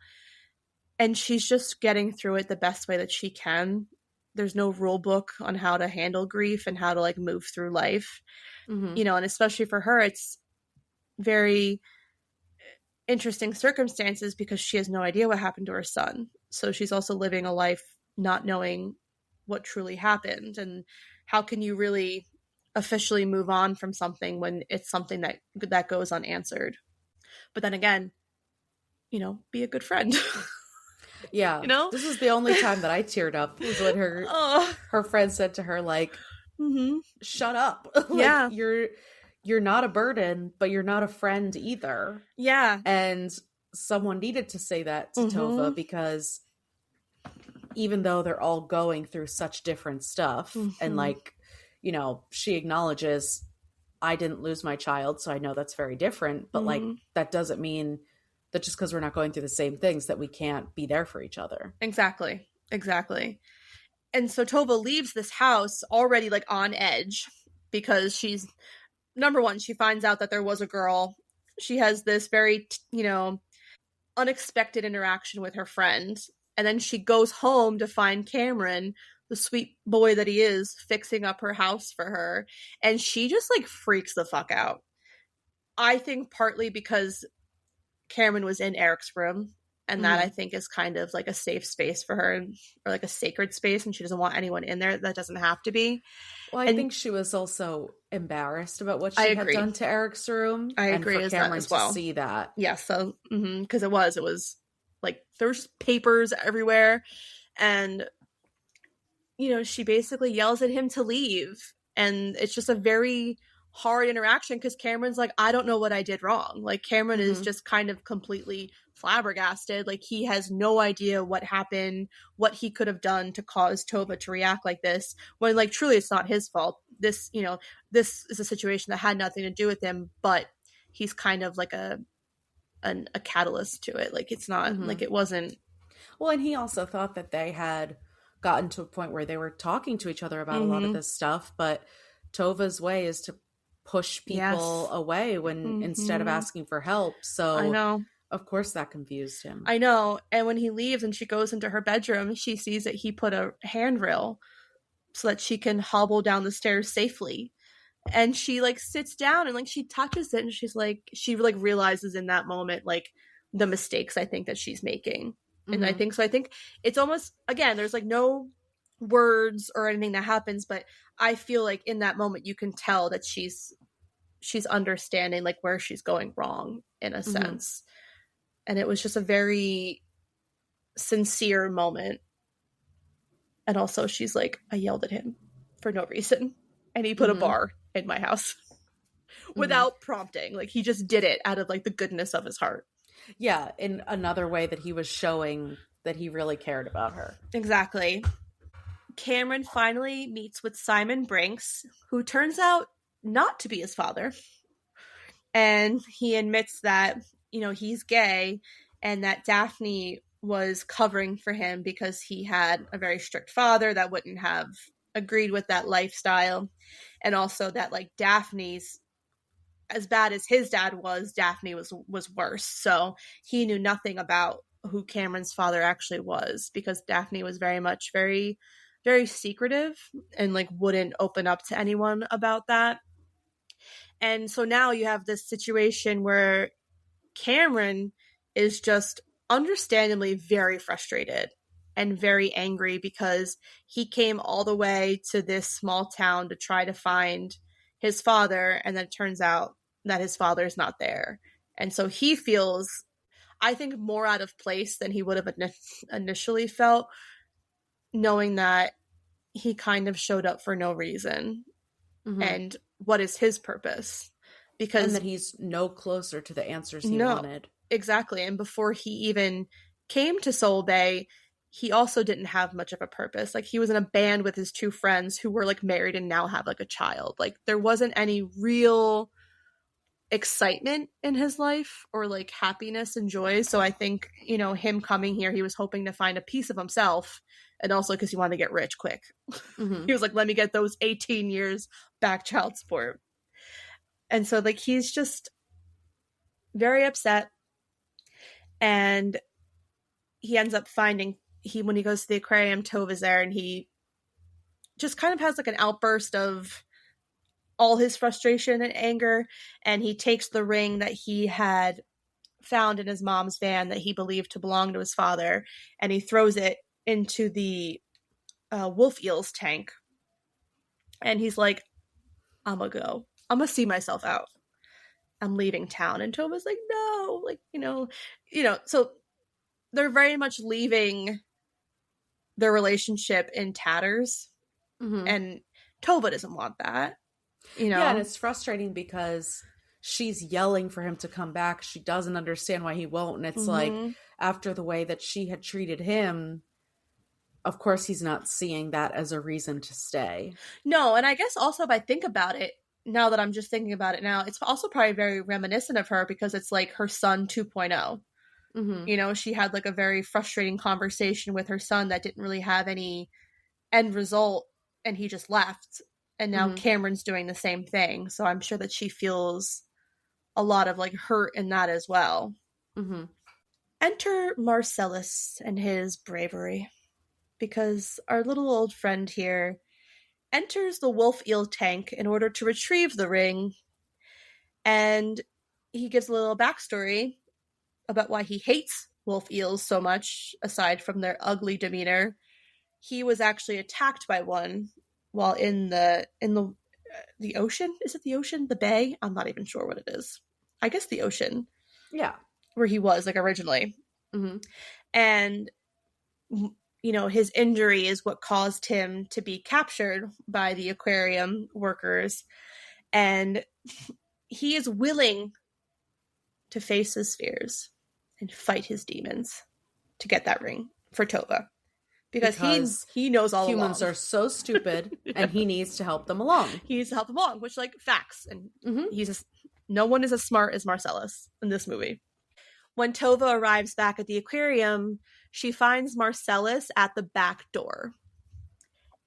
Speaker 2: and she's just getting through it the best way that she can. There's no rule book on how to handle grief and how to like move through life, and especially for her, it's very interesting circumstances, because she has no idea what happened to her son. So she's also living a life not knowing what truly happened, and how can you really officially move on from something when it's something that goes unanswered. But then again, be a good friend.
Speaker 1: Yeah, this was the only time that I teared up, was when her friend said to her, like, shut up. Like,
Speaker 2: Yeah.
Speaker 1: you're not a burden, but you're not a friend either.
Speaker 2: Yeah.
Speaker 1: And someone needed to say that to Tova, because even though they're all going through such different stuff, and like, she acknowledges, I didn't lose my child, so I know that's very different, but like, that doesn't mean that just because we're not going through the same things that we can't be there for each other.
Speaker 2: Exactly. And so Tova leaves this house already like on edge, because she's, number one, she finds out that there was a girl. She has this very, unexpected interaction with her friend. And then she goes home to find Cameron, the sweet boy that he is, fixing up her house for her. And she just like freaks the fuck out. I think partly because Cameron was in Eric's room, and that I think is kind of like a safe space for her, or like a sacred space, and she doesn't want anyone in there. That doesn't have to be.
Speaker 1: Well, I think she was also embarrassed about what she had done to Eric's room.
Speaker 2: I agree,
Speaker 1: and for Cameron
Speaker 2: as well.
Speaker 1: to see that.
Speaker 2: Yeah, so because it was like there's papers everywhere, and she basically yells at him to leave, and it's just a very hard interaction, because Cameron's like, I don't know what I did wrong. Like, Cameron is just kind of completely flabbergasted. Like, he has no idea what happened, what he could have done to cause Tova to react like this, when like truly it's not his fault. This is a situation that had nothing to do with him, but he's kind of like a catalyst to it. Like, it's not like it wasn't.
Speaker 1: Well, and he also thought that they had gotten to a point where they were talking to each other about a lot of this stuff, but Tova's way is to push people away when instead of asking for help. So
Speaker 2: I know,
Speaker 1: of course that confused him.
Speaker 2: I know. And when he leaves and she goes into her bedroom, she sees that he put a handrail so that she can hobble down the stairs safely. And she like sits down and like she touches it, and she realizes in that moment like the mistakes I think that she's making. And I think it's almost, again, there's like no words or anything that happens, but I feel like in that moment you can tell that she's understanding like where she's going wrong in a sense. And it was just a very sincere moment. And also she's like, I yelled at him for no reason, and he put a bar in my house without prompting. Like, he just did it out of like the goodness of his heart.
Speaker 1: Yeah, in another way that he was showing that he really cared about her.
Speaker 2: Exactly. Cameron finally meets with Simon Brinks, who turns out not to be his father. And he admits that, he's gay, and that Daphne was covering for him because he had a very strict father that wouldn't have agreed with that lifestyle. And also that like Daphne's, as bad as his dad was, Daphne was worse. So he knew nothing about who Cameron's father actually was, because Daphne was very much very, very secretive and like wouldn't open up to anyone about that. And so now you have this situation where Cameron is just understandably very frustrated and very angry, because he came all the way to this small town to try to find his father, and then it turns out that his father is not there. And so he feels, I think, more out of place than he would have initially felt, knowing that he kind of showed up for no reason. And what is his purpose?
Speaker 1: And that he's no closer to the answers he wanted.
Speaker 2: Exactly. And before he even came to Soul Bay, he also didn't have much of a purpose. Like, he was in a band with his two friends who were like married and now have like a child. Like, there wasn't any real excitement in his life or like happiness and joy. So I think, him coming here, he was hoping to find a piece of himself, and also because he wanted to get rich quick. He was like, let me get those 18 years back child support. And so like he's just very upset, and he ends up finding, when he goes to the aquarium, Tova's there, and he just kind of has like an outburst of all his frustration and anger, and he takes the ring that he had found in his mom's van that he believed to belong to his father, and he throws it into the wolf eel's tank, and he's like, I'm gonna go. I'm gonna see myself out. I'm leaving town. And Tova's like, no, like, so they're very much leaving their relationship in tatters.
Speaker 1: Mm-hmm.
Speaker 2: And Tova doesn't want that,
Speaker 1: Yeah, and it's frustrating because she's yelling for him to come back. She doesn't understand why he won't. And it's like, after the way that she had treated him, of course he's not seeing that as a reason to stay.
Speaker 2: No, and I guess also if I think about it, now that I'm just thinking about it now, it's also probably very reminiscent of her because it's like her son 2.0.
Speaker 1: Mm-hmm.
Speaker 2: She had like a very frustrating conversation with her son that didn't really have any end result, and he just left. And now Cameron's doing the same thing. So I'm sure that she feels a lot of like hurt in that as well.
Speaker 1: Mm-hmm.
Speaker 2: Enter Marcellus and his bravery, because our little old friend here enters the wolf eel tank in order to retrieve the ring, and he gives a little backstory about why he hates wolf eels so much, aside from their ugly demeanor. He was actually attacked by one while in the ocean. Is it the ocean? The bay? I'm not even sure what it is. I guess the ocean.
Speaker 1: Yeah.
Speaker 2: Where he was, like, originally.
Speaker 1: Mm-hmm.
Speaker 2: And his injury is what caused him to be captured by the aquarium workers. And he is willing to face his fears and fight his demons to get that ring for Tova. Because he knows all
Speaker 1: humans
Speaker 2: along.
Speaker 1: are so stupid, and he needs to help them along.
Speaker 2: He needs to help them along, which, like, facts. And no one is as smart as Marcellus in this movie. When Tova arrives back at the aquarium, she finds Marcellus at the back door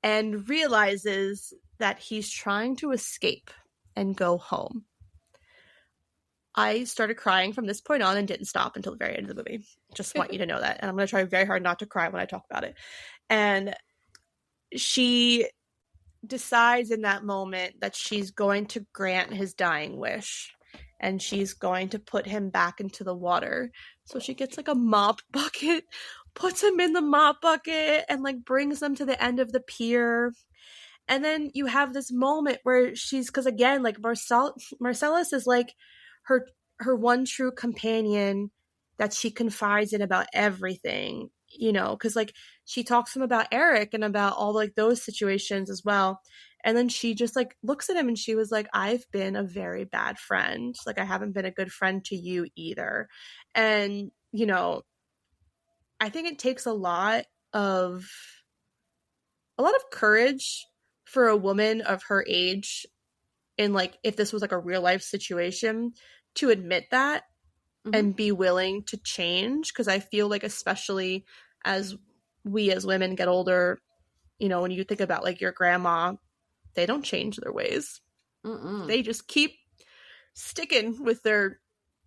Speaker 2: and realizes that he's trying to escape and go home. I started crying from this point on and didn't stop until the very end of the movie. Just want you to know that. And I'm going to try very hard not to cry when I talk about it. And she decides in that moment that she's going to grant his dying wish. And she's going to put him back into the water. So she gets like a mop bucket, puts him in the mop bucket, and like brings them to the end of the pier. And then you have this moment where because again, like Marcellus is like her one true companion that she confides in about everything, because like she talks to him about Eric and about all like those situations as well. And then she just like looks at him and she was like, I've been a very bad friend. Like, I haven't been a good friend to you either. And, I think it takes a lot of courage for a woman of her age, in like, if this was like a real life situation, to admit that and be willing to change. Because I feel like, especially as we as women get older, when you think about like your grandma, they don't change their ways. They just keep sticking with their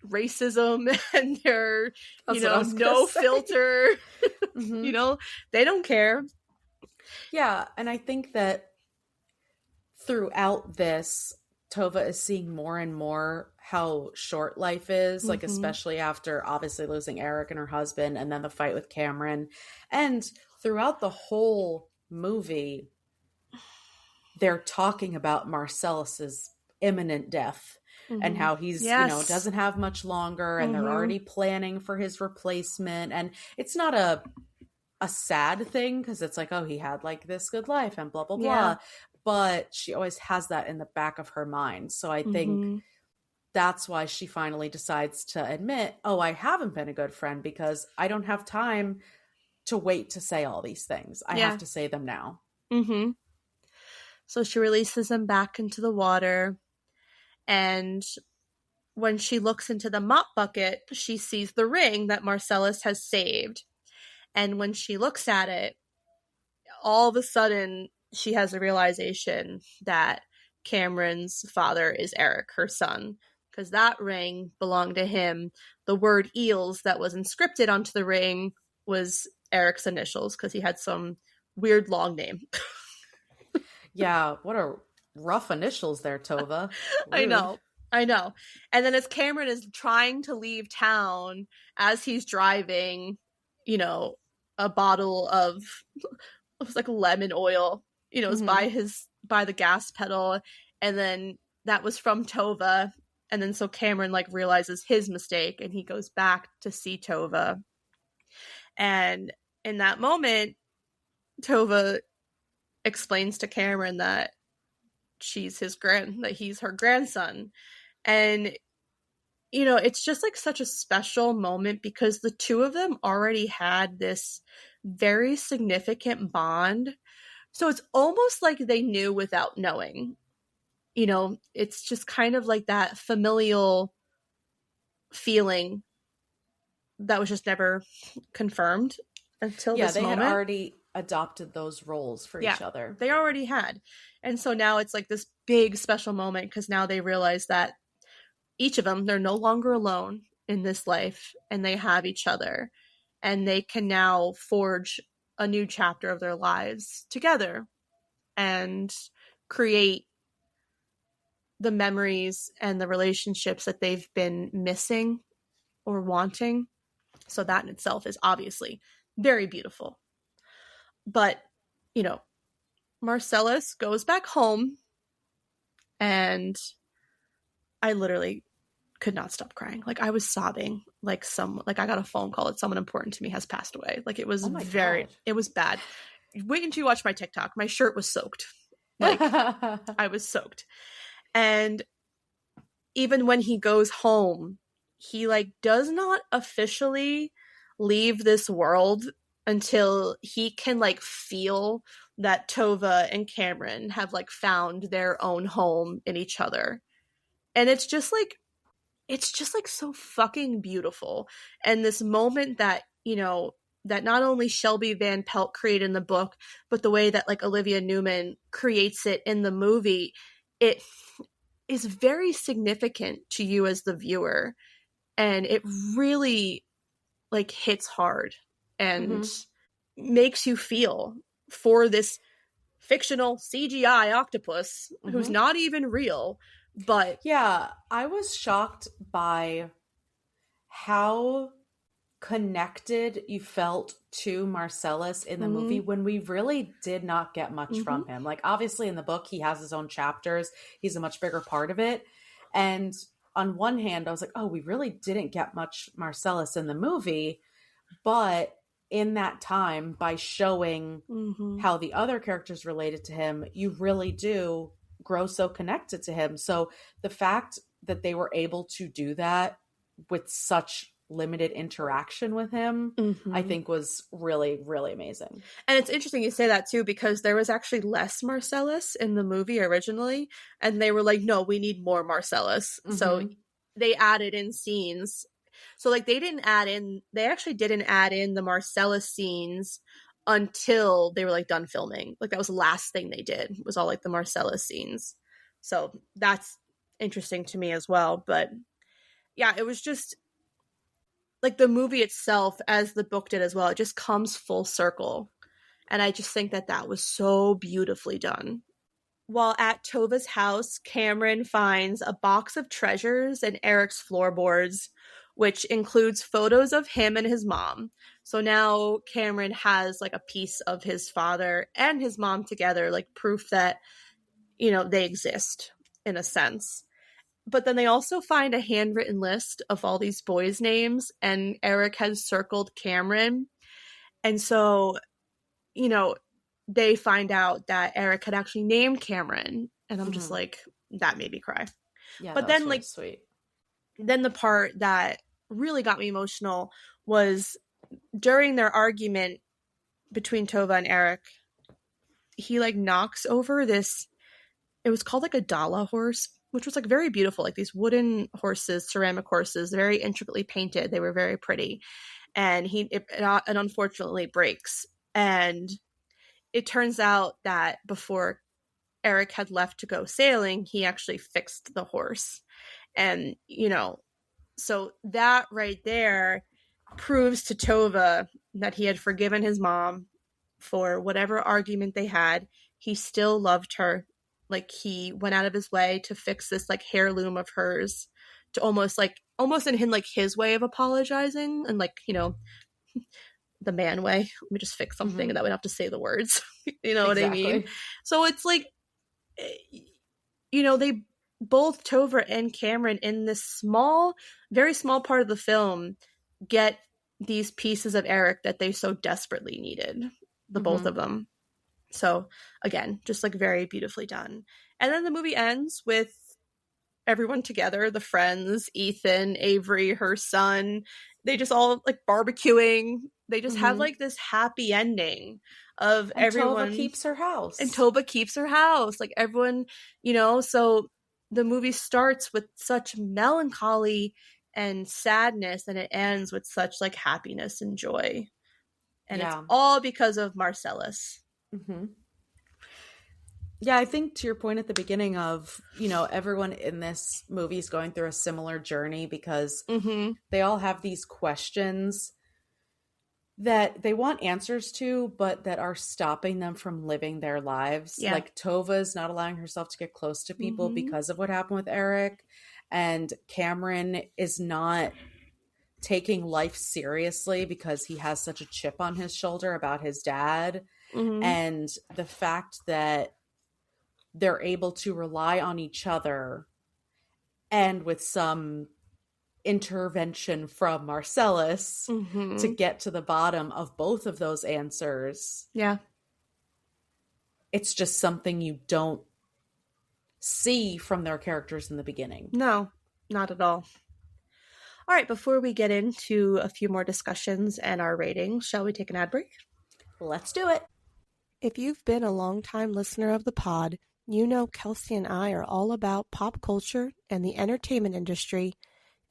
Speaker 2: racism and their, no filter. They don't care.
Speaker 1: Yeah, and I think that throughout this, Tova is seeing more and more how short life is, like especially after obviously losing Eric and her husband, and then the fight with Cameron. And throughout the whole movie, they're talking about Marcellus's imminent death and how he's, doesn't have much longer, and they're already planning for his replacement. And it's not a sad thing, because it's like, oh, he had like this good life and blah, blah, blah. But she always has that in the back of her mind. So I think that's why she finally decides to admit, oh, I haven't been a good friend, because I don't have time to wait to say all these things. I have to say them now.
Speaker 2: So she releases him back into the water. And when she looks into the mop bucket, she sees the ring that Marcellus has saved. And when she looks at it, all of a sudden, she has a realization that Cameron's father is Eric, her son, because that ring belonged to him. The word eels that was inscripted onto the ring was Eric's initials, because he had some weird long name.
Speaker 1: Yeah, what a rough initials there, Tova.
Speaker 2: I know. And then as Cameron is trying to leave town, as he's driving, a bottle of it was like lemon oil. It was
Speaker 1: Mm-hmm.
Speaker 2: by the gas pedal, and then that was from Tova. And then so Cameron like realizes his mistake and he goes back to see Tova. And in that moment, Tova explains to Cameron that that he's her grandson. And it's just like such a special moment because the two of them already had this very significant bond. So it's almost like they knew without knowing. It's just kind of like that familial feeling that was just never confirmed until
Speaker 1: Yeah,
Speaker 2: this
Speaker 1: they had
Speaker 2: moment.
Speaker 1: already adopted those roles for
Speaker 2: Yeah,
Speaker 1: each other.
Speaker 2: they already had. And so now it's like this big special moment because now they realize that each of them, they're no longer alone in this life and they have each other and they can now forge a new chapter of their lives together and create the memories and the relationships that they've been missing or wanting. So that in itself is obviously very beautiful. But, you know, Marcellus goes back home and I literally could not stop crying. Like I was sobbing like I got a phone call that someone important to me has passed away. Like it was
Speaker 1: Oh my God.
Speaker 2: it was bad. Wait until you watch my TikTok. My shirt was soaked. Like I was soaked. And even when he goes home, he like does not officially leave this world until he can like feel that Tova and Cameron have like found their own home in each other. And it's just like so fucking beautiful. And this moment that, that not only Shelby Van Pelt created in the book, but the way that like Olivia Newman creates it in the movie, it is very significant to you as the viewer. And it really like hits hard and makes you feel for this fictional CGI octopus who's not even real. But
Speaker 1: yeah, I was shocked by how connected you felt to Marcellus in the movie when we really did not get much from him. Like obviously in the book he has his own chapters. He's a much bigger part of it. And on one hand I was like, oh, we really didn't get much Marcellus in the movie, but in that time by showing how the other characters related to him, you really do grow so connected to him. So the fact that they were able to do that with such limited interaction with him, I think was really, really amazing.
Speaker 2: And it's interesting you say that too, because there was actually less Marcellus in the movie originally, and they were like, no, we need more Marcellus. So they added in scenes. So like they actually didn't add in the Marcellus scenes until they were like done filming. Like that was the last thing they did, was all like the Marcellus scenes. So that's interesting to me as well. But yeah, it was just like the movie itself, as the book did as well, it just comes full circle. And I just think that that was so beautifully done. While at Tova's house, Cameron finds a box of treasures and Eric's floorboards, which includes photos of him and his mom. So now Cameron has like a piece of his father and his mom together, like proof that, they exist in a sense. But then they also find a handwritten list of all these boys' names, and Eric has circled Cameron. And so, they find out that Eric had actually named Cameron. And I'm just like, that made me cry.
Speaker 1: Yeah,
Speaker 2: but
Speaker 1: that
Speaker 2: then,
Speaker 1: was really sweet.
Speaker 2: Then the part that really got me emotional was during their argument between Tova and Eric, he like knocks over this, it was called like a Dala horse, which was like very beautiful, like these wooden horses, ceramic horses, very intricately painted. They were very pretty. And it unfortunately breaks. And it turns out that before Eric had left to go sailing, he actually fixed the horse. And, so that right there proves to Tova that he had forgiven his mom for whatever argument they had. He still loved her. Like he went out of his way to fix this like heirloom of hers, to almost in him like his way of apologizing and like, the man way. Let me just fix something and that would have to say the words. You know what I mean?
Speaker 1: Exactly.
Speaker 2: So it's like, you know, they both, Tova and Cameron, in this small, very small part of the film, get these pieces of Eric that they so desperately needed, the both of them. So again, just like very beautifully done. And then the movie ends with everyone together, the friends, Ethan, Avery, her son, they just all like barbecuing. They just have like this happy ending of
Speaker 1: And
Speaker 2: everyone.
Speaker 1: Tova keeps her house.
Speaker 2: And Tova keeps her house. Like everyone, you know, so the movie starts with such melancholy and sadness and it ends with such like happiness and joy. And it's all because of Marcellus.
Speaker 1: Yeah, I think to your point at the beginning of, you know, everyone in this movie is going through a similar journey because they all have these questions that they want answers to, but that are stopping them from living their lives.
Speaker 2: Yeah.
Speaker 1: Like Tova's not allowing herself to get close to people because of what happened with Eric. And Cameron is not taking life seriously because he has such a chip on his shoulder about his dad. And the fact that they're able to rely on each other and with some intervention from Marcellus to get to the bottom of both of those answers.
Speaker 2: Yeah.
Speaker 1: It's just something you don't see from their characters in the beginning.
Speaker 2: No, not at all. All right, before we get into a few more discussions and our ratings, shall we take an ad break?
Speaker 1: Let's do it.
Speaker 2: If you've been a long-time listener of the pod, you know Kelsey and I are all about pop culture and the entertainment industry.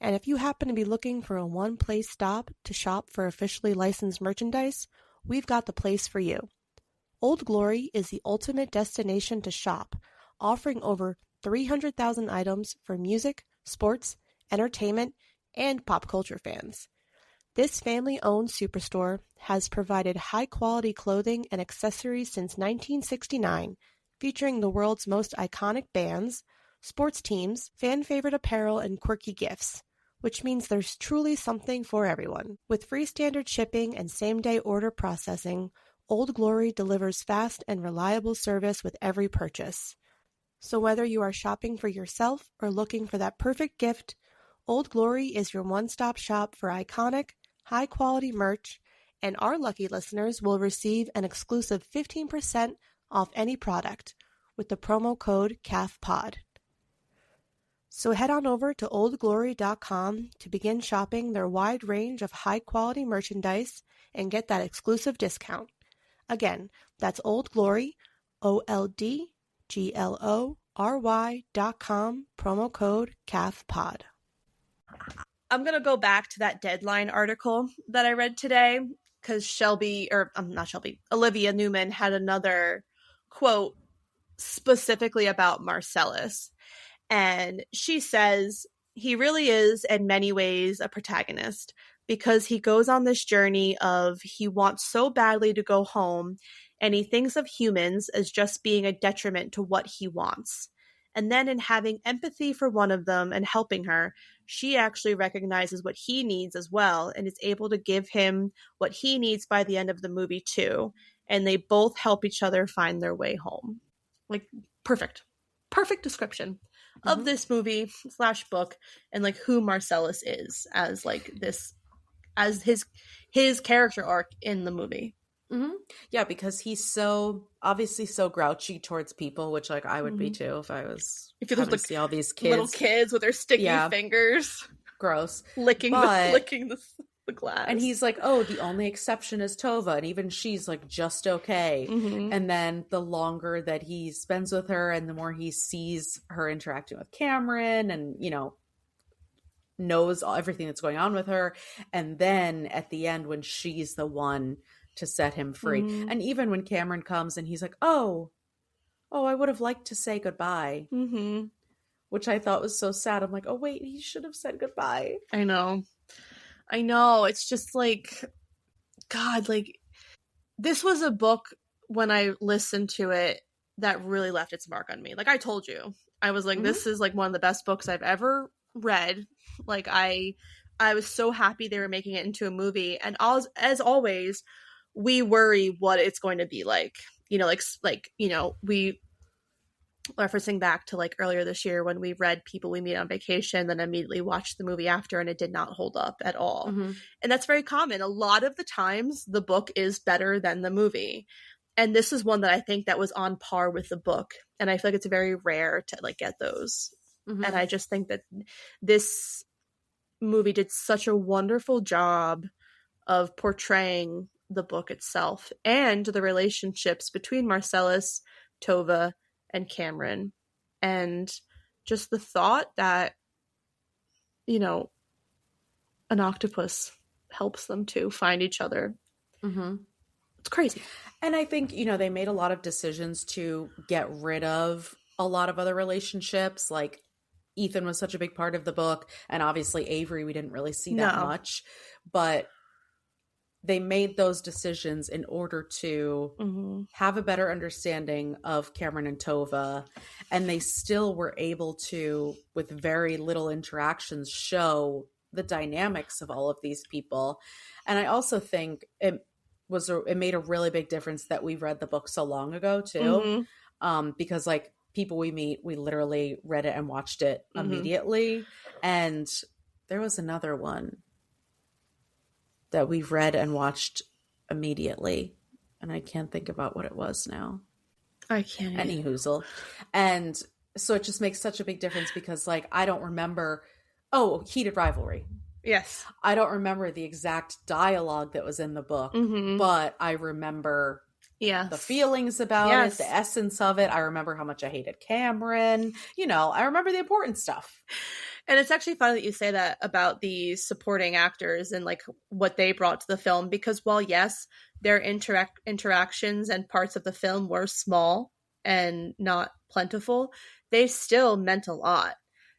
Speaker 2: And if you happen to be looking for a one-place stop to shop for officially licensed merchandise, we've got the place for you. Old Glory is the ultimate destination to shop, offering over 300,000 items for music, sports, entertainment, and pop culture fans. This family-owned superstore has provided high-quality clothing and accessories since 1969, featuring the world's most iconic bands, sports teams, fan-favorite apparel, and quirky gifts, which means there's truly something for everyone. With free standard shipping and same-day order processing, Old Glory delivers fast and reliable service with every purchase. So whether you are shopping for yourself or looking for that perfect gift, Old Glory is your one-stop shop for iconic, high-quality merch, and our lucky listeners will receive an exclusive 15% off any product with the promo code CAFPOD. So head on over to oldglory.com to begin shopping their wide range of high-quality merchandise and get that exclusive discount. Again, that's Old Glory, OLDGLORY.com, promo code CAFPOD. I'm going to go back to that Deadline article that I read today because Olivia Newman had another quote specifically about Marcellus. And she says, he really is in many ways a protagonist because he goes on this journey of he wants so badly to go home and he thinks of humans as just being a detriment to what he wants. And then in having empathy for one of them and helping her, she actually recognizes what he needs as well and is able to give him what he needs by the end of the movie too. And they both help each other find their way home. Like, perfect description of this movie / book and like who Marcellus is as like this, as his character arc in the movie.
Speaker 1: Yeah, because he's so obviously so grouchy towards people, which like I would be too if I was
Speaker 2: you
Speaker 1: having to see all these kids,
Speaker 2: little kids with their sticky fingers,
Speaker 1: gross,
Speaker 2: licking the glass.
Speaker 1: And he's like, oh, the only exception is Tova, and even she's like just okay. And then the longer that he spends with her, and the more he sees her interacting with Cameron, and you know, knows everything that's going on with her, and then at the end when she's the one to set him free. And even when Cameron comes and he's like, oh, I would have liked to say goodbye. Which I thought was so sad. I'm like, oh, wait, he should have said goodbye.
Speaker 2: I know. It's just like, God, like, this was a book when I listened to it that really left its mark on me. Like I told you, I was like, this is like one of the best books I've ever read. Like I I was so happy they were making it into a movie. And as always, we worry what it's going to be like. We referencing back to like earlier this year when we read People We Meet on Vacation, then immediately watched the movie after, and it did not hold up at all.
Speaker 1: Mm-hmm.
Speaker 2: And that's very common. A lot of the times the book is better than the movie. And this is one that I think that was on par with the book. And I feel like it's very rare to like get those.
Speaker 1: Mm-hmm.
Speaker 2: And I just think that this movie did such a wonderful job of portraying the book itself and the relationships between Marcellus, Tova, and Cameron, and just the thought that, you know, an octopus helps them to find each other.
Speaker 1: Mm-hmm.
Speaker 2: It's crazy.
Speaker 1: And I think, they made a lot of decisions to get rid of a lot of other relationships. Like Ethan was such a big part of the book, and obviously Avery, we didn't really see that much, but they made those decisions in order to have a better understanding of Cameron and Tova. And they still were able to, with very little interactions, show the dynamics of all of these people. And I also think it made a really big difference that we read the book so long ago too. Because like People We Meet, we literally read it and watched it immediately. And there was another one that we read and watched immediately, and I can't think about what it was now.
Speaker 2: I can't.
Speaker 1: Any hoozle. And so it just makes such a big difference because, like, I don't remember. Oh, Heated Rivalry.
Speaker 2: Yes.
Speaker 1: I don't remember the exact dialogue that was in the book, but I remember the feelings about it, the essence of it. I remember how much I hated Cameron. I remember the important stuff.
Speaker 2: And it's actually funny that you say that about the supporting actors and like what they brought to the film, because while yes, their interactions and parts of the film were small and not plentiful, they still meant a lot,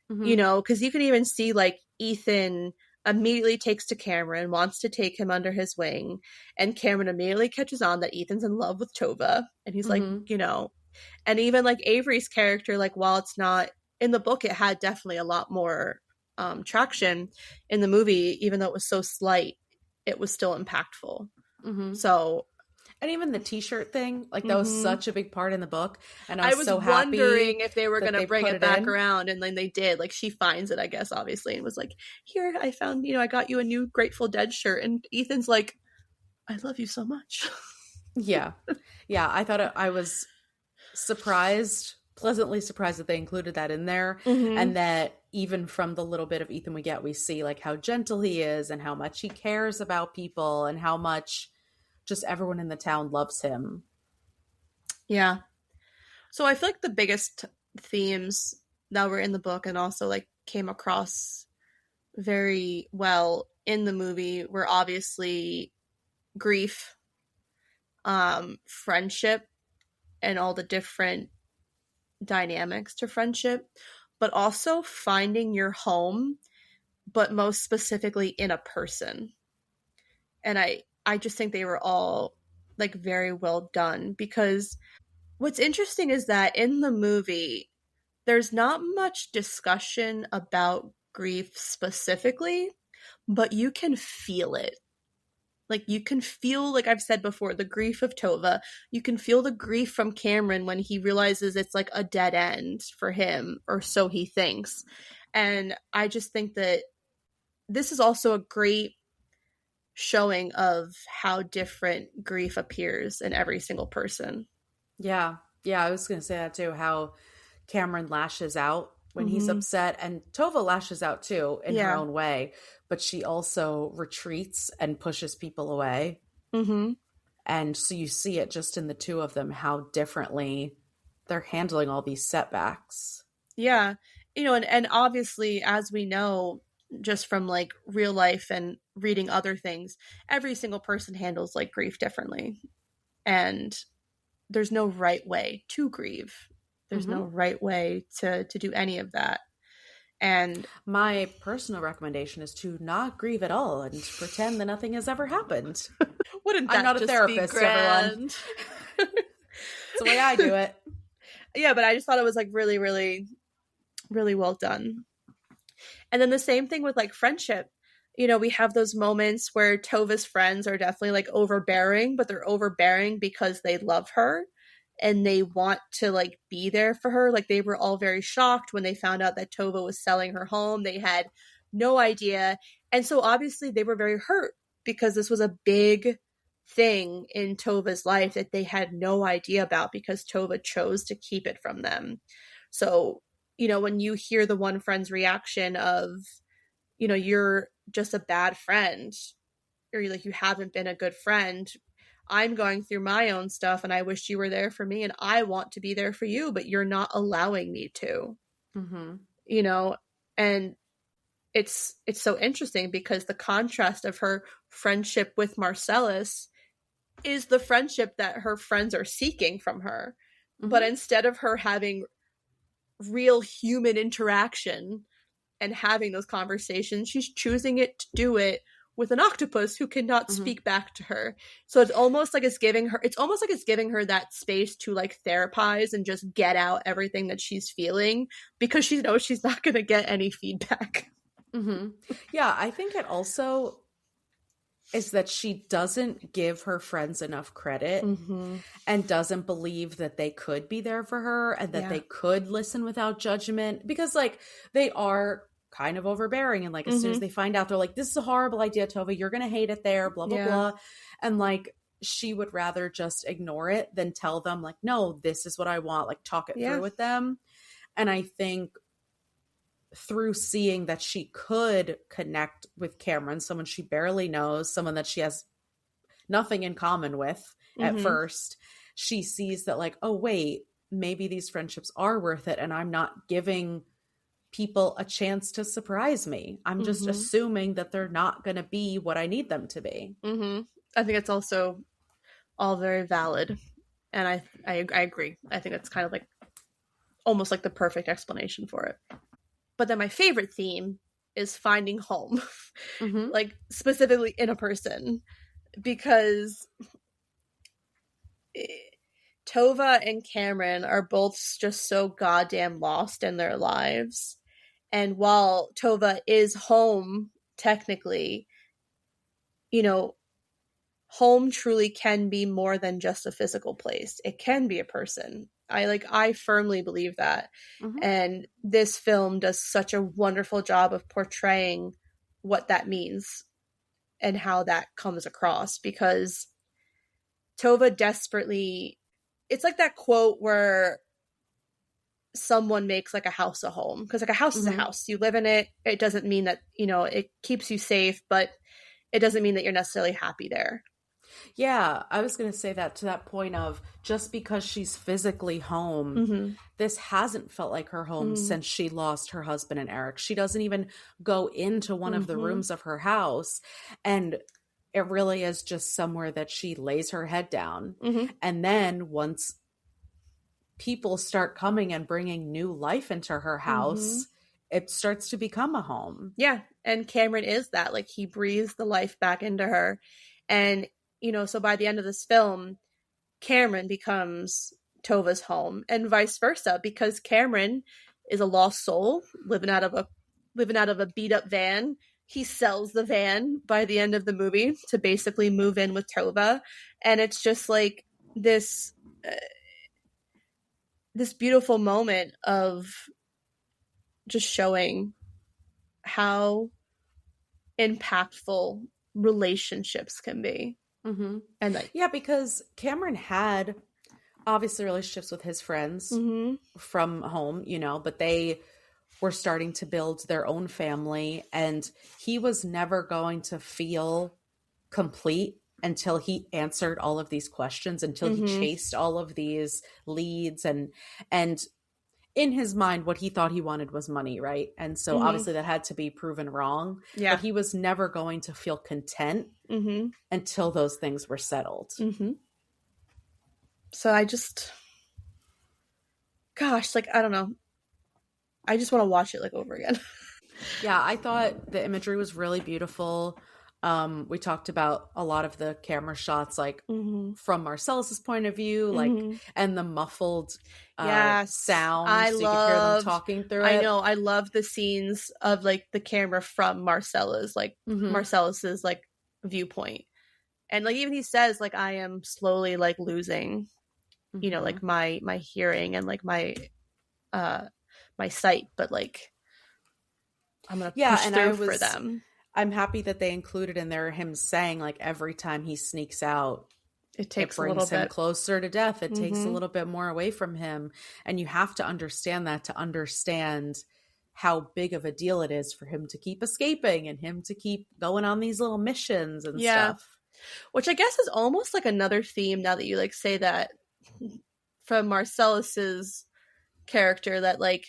Speaker 2: because you can even see like Ethan immediately takes to Cameron, wants to take him under his wing, and Cameron immediately catches on that Ethan's in love with Tova, and he's like, and even like Avery's character, like while it's not in the book, it had definitely a lot more traction. In the movie, even though it was so slight, it was still impactful. So,
Speaker 1: and even the T-shirt thing, like that was such a big part in the book, and I was so happy
Speaker 2: wondering if they were going to bring it back around, and then they did. Like she finds it, I guess, obviously, and was like, "Here, I found, I got you a new Grateful Dead shirt," and Ethan's like, "I love you so much."
Speaker 1: yeah. I thought I was pleasantly surprised that they included that in there, and that even from the little bit of Ethan we get, we see like how gentle he is and how much he cares about people and how much just everyone in the town loves him.
Speaker 2: Yeah. So I feel like the biggest themes that were in the book and also like came across very well in the movie were obviously grief, friendship, and all the different dynamics to friendship, but also finding your home, but most specifically in a person. And I just think they were all like very well done, because what's interesting is that in the movie, there's not much discussion about grief specifically, but you can feel it. Like you can feel, like I've said before, the grief of Tova. You can feel the grief from Cameron when he realizes it's like a dead end for him, or so he thinks. And I just think that this is also a great showing of how different grief appears in every single person.
Speaker 1: Yeah, I was going to say that too, how Cameron lashes out when he's upset, and Tova lashes out too in her own way, but she also retreats and pushes people away. And so you see it just in the two of them, how differently they're handling all these setbacks.
Speaker 2: Yeah. And obviously, as we know, just from like real life and reading other things, every single person handles like grief differently. And there's no right way to grieve. There's no right way to do any of that. And
Speaker 1: my personal recommendation is to not grieve at all and pretend that nothing has ever happened.
Speaker 2: Wouldn't that
Speaker 1: I'm not
Speaker 2: just
Speaker 1: a therapist,
Speaker 2: be grand?
Speaker 1: Everyone. It's the way I do it.
Speaker 2: Yeah, but I just thought it was like really, really, really well done. And then the same thing with like friendship. we have those moments where Tova's friends are definitely like overbearing, but they're overbearing because they love her and they want to like be there for her. Like they were all very shocked when they found out that Tova was selling her home. They had no idea. And so obviously they were very hurt because this was a big thing in Tova's life that they had no idea about because Tova chose to keep it from them. So, when you hear the one friend's reaction of, you're just a bad friend, or you haven't been a good friend. I'm going through my own stuff and I wish you were there for me and I want to be there for you, but you're not allowing me to.
Speaker 1: Mm-hmm.
Speaker 2: And it's so interesting because the contrast of her friendship with Marcellus is the friendship that her friends are seeking from her.
Speaker 1: Mm-hmm.
Speaker 2: But instead of her having real human interaction and having those conversations, she's choosing to do it with an octopus who cannot speak back to her. So it's almost like it's giving her that space to like therapize and just get out everything that she's feeling because she knows she's not going to get any feedback.
Speaker 1: Mm-hmm. Yeah, I think it also is that she doesn't give her friends enough credit and doesn't believe that they could be there for her and that they could listen without judgment, because like they are kind of overbearing, and like as soon as they find out, they're like, this is a horrible idea, Tova, you're gonna hate it there, blah blah blah. And like she would rather just ignore it than tell them like, no, this is what I want, like talk it through with them. And I think through seeing that she could connect with Cameron, someone she barely knows, someone that she has nothing in common with at first, she sees that like, oh wait, maybe these friendships are worth it and I'm not giving people a chance to surprise me. I'm just assuming that they're not going to be what I need them to be.
Speaker 2: I think it's also all very valid. And I agree. I think it's kind of like almost like the perfect explanation for it. But then my favorite theme is finding home, like specifically in a person, because Tova and Cameron are both just so goddamn lost in their lives. And while Tova is home, technically, home truly can be more than just a physical place. It can be a person. I firmly believe that. And this film does such a wonderful job of portraying what that means and how that comes across, because Tova desperately, it's like that quote where someone makes like a house a home, because like a house is a house, you live in it. It doesn't mean that it keeps you safe, but it doesn't mean that you're necessarily happy there.
Speaker 1: Yeah, I was going to say that, to that point of just because she's physically home, this hasn't felt like her home since she lost her husband and Eric. She doesn't even go into one of the rooms of her house, and it really is just somewhere that she lays her head down. And then once people start coming and bringing new life into her house, it starts to become a home.
Speaker 2: Yeah, and Cameron is that. Like, he breathes the life back into her. And so by the end of this film, Cameron becomes Tova's home, and vice versa, because Cameron is a lost soul living out of a beat up van. He sells the van by the end of the movie to basically move in with Tova, and it's just like this beautiful moment of just showing how impactful relationships can be. And
Speaker 1: yeah, because Cameron had obviously relationships with his friends from home, but they were starting to build their own family, and he was never going to feel complete until he answered all of these questions, until he chased all of these leads, and in his mind, what he thought he wanted was money, right? And so obviously that had to be proven wrong.
Speaker 2: Yeah.
Speaker 1: But he was never going to feel content until those things were settled.
Speaker 2: So I just, gosh, like, I don't know. I just want to watch it like over again.
Speaker 1: Yeah, I thought the imagery was really beautiful. We talked about a lot of the camera shots, like
Speaker 2: Mm-hmm.
Speaker 1: from Marcellus's point of view, like,
Speaker 2: Mm-hmm.
Speaker 1: and the muffled
Speaker 2: Yes,
Speaker 1: sound, so you could hear them talking through it.
Speaker 2: I know, I love the scenes of like the camera from
Speaker 1: Mm-hmm.
Speaker 2: Marcellus's like viewpoint. And like even he says like I am slowly like losing, you know,
Speaker 1: Mm-hmm.
Speaker 2: like my hearing and like uh my sight, but like I'm gonna
Speaker 1: Yeah,
Speaker 2: push
Speaker 1: and
Speaker 2: through for them.
Speaker 1: I'm happy that they included in there him saying, like, every time he sneaks out,
Speaker 2: It
Speaker 1: it
Speaker 2: takes a little
Speaker 1: brings him
Speaker 2: bit.
Speaker 1: closer to death. It takes a
Speaker 2: Mm-hmm.
Speaker 1: little bit more away from him. And you have to understand that to understand how big of a deal it is for him to keep escaping and him to keep going on these little missions and
Speaker 2: Yeah.
Speaker 1: stuff.
Speaker 2: Which I guess is almost like another theme now that you like say that from Marcellus's character, that like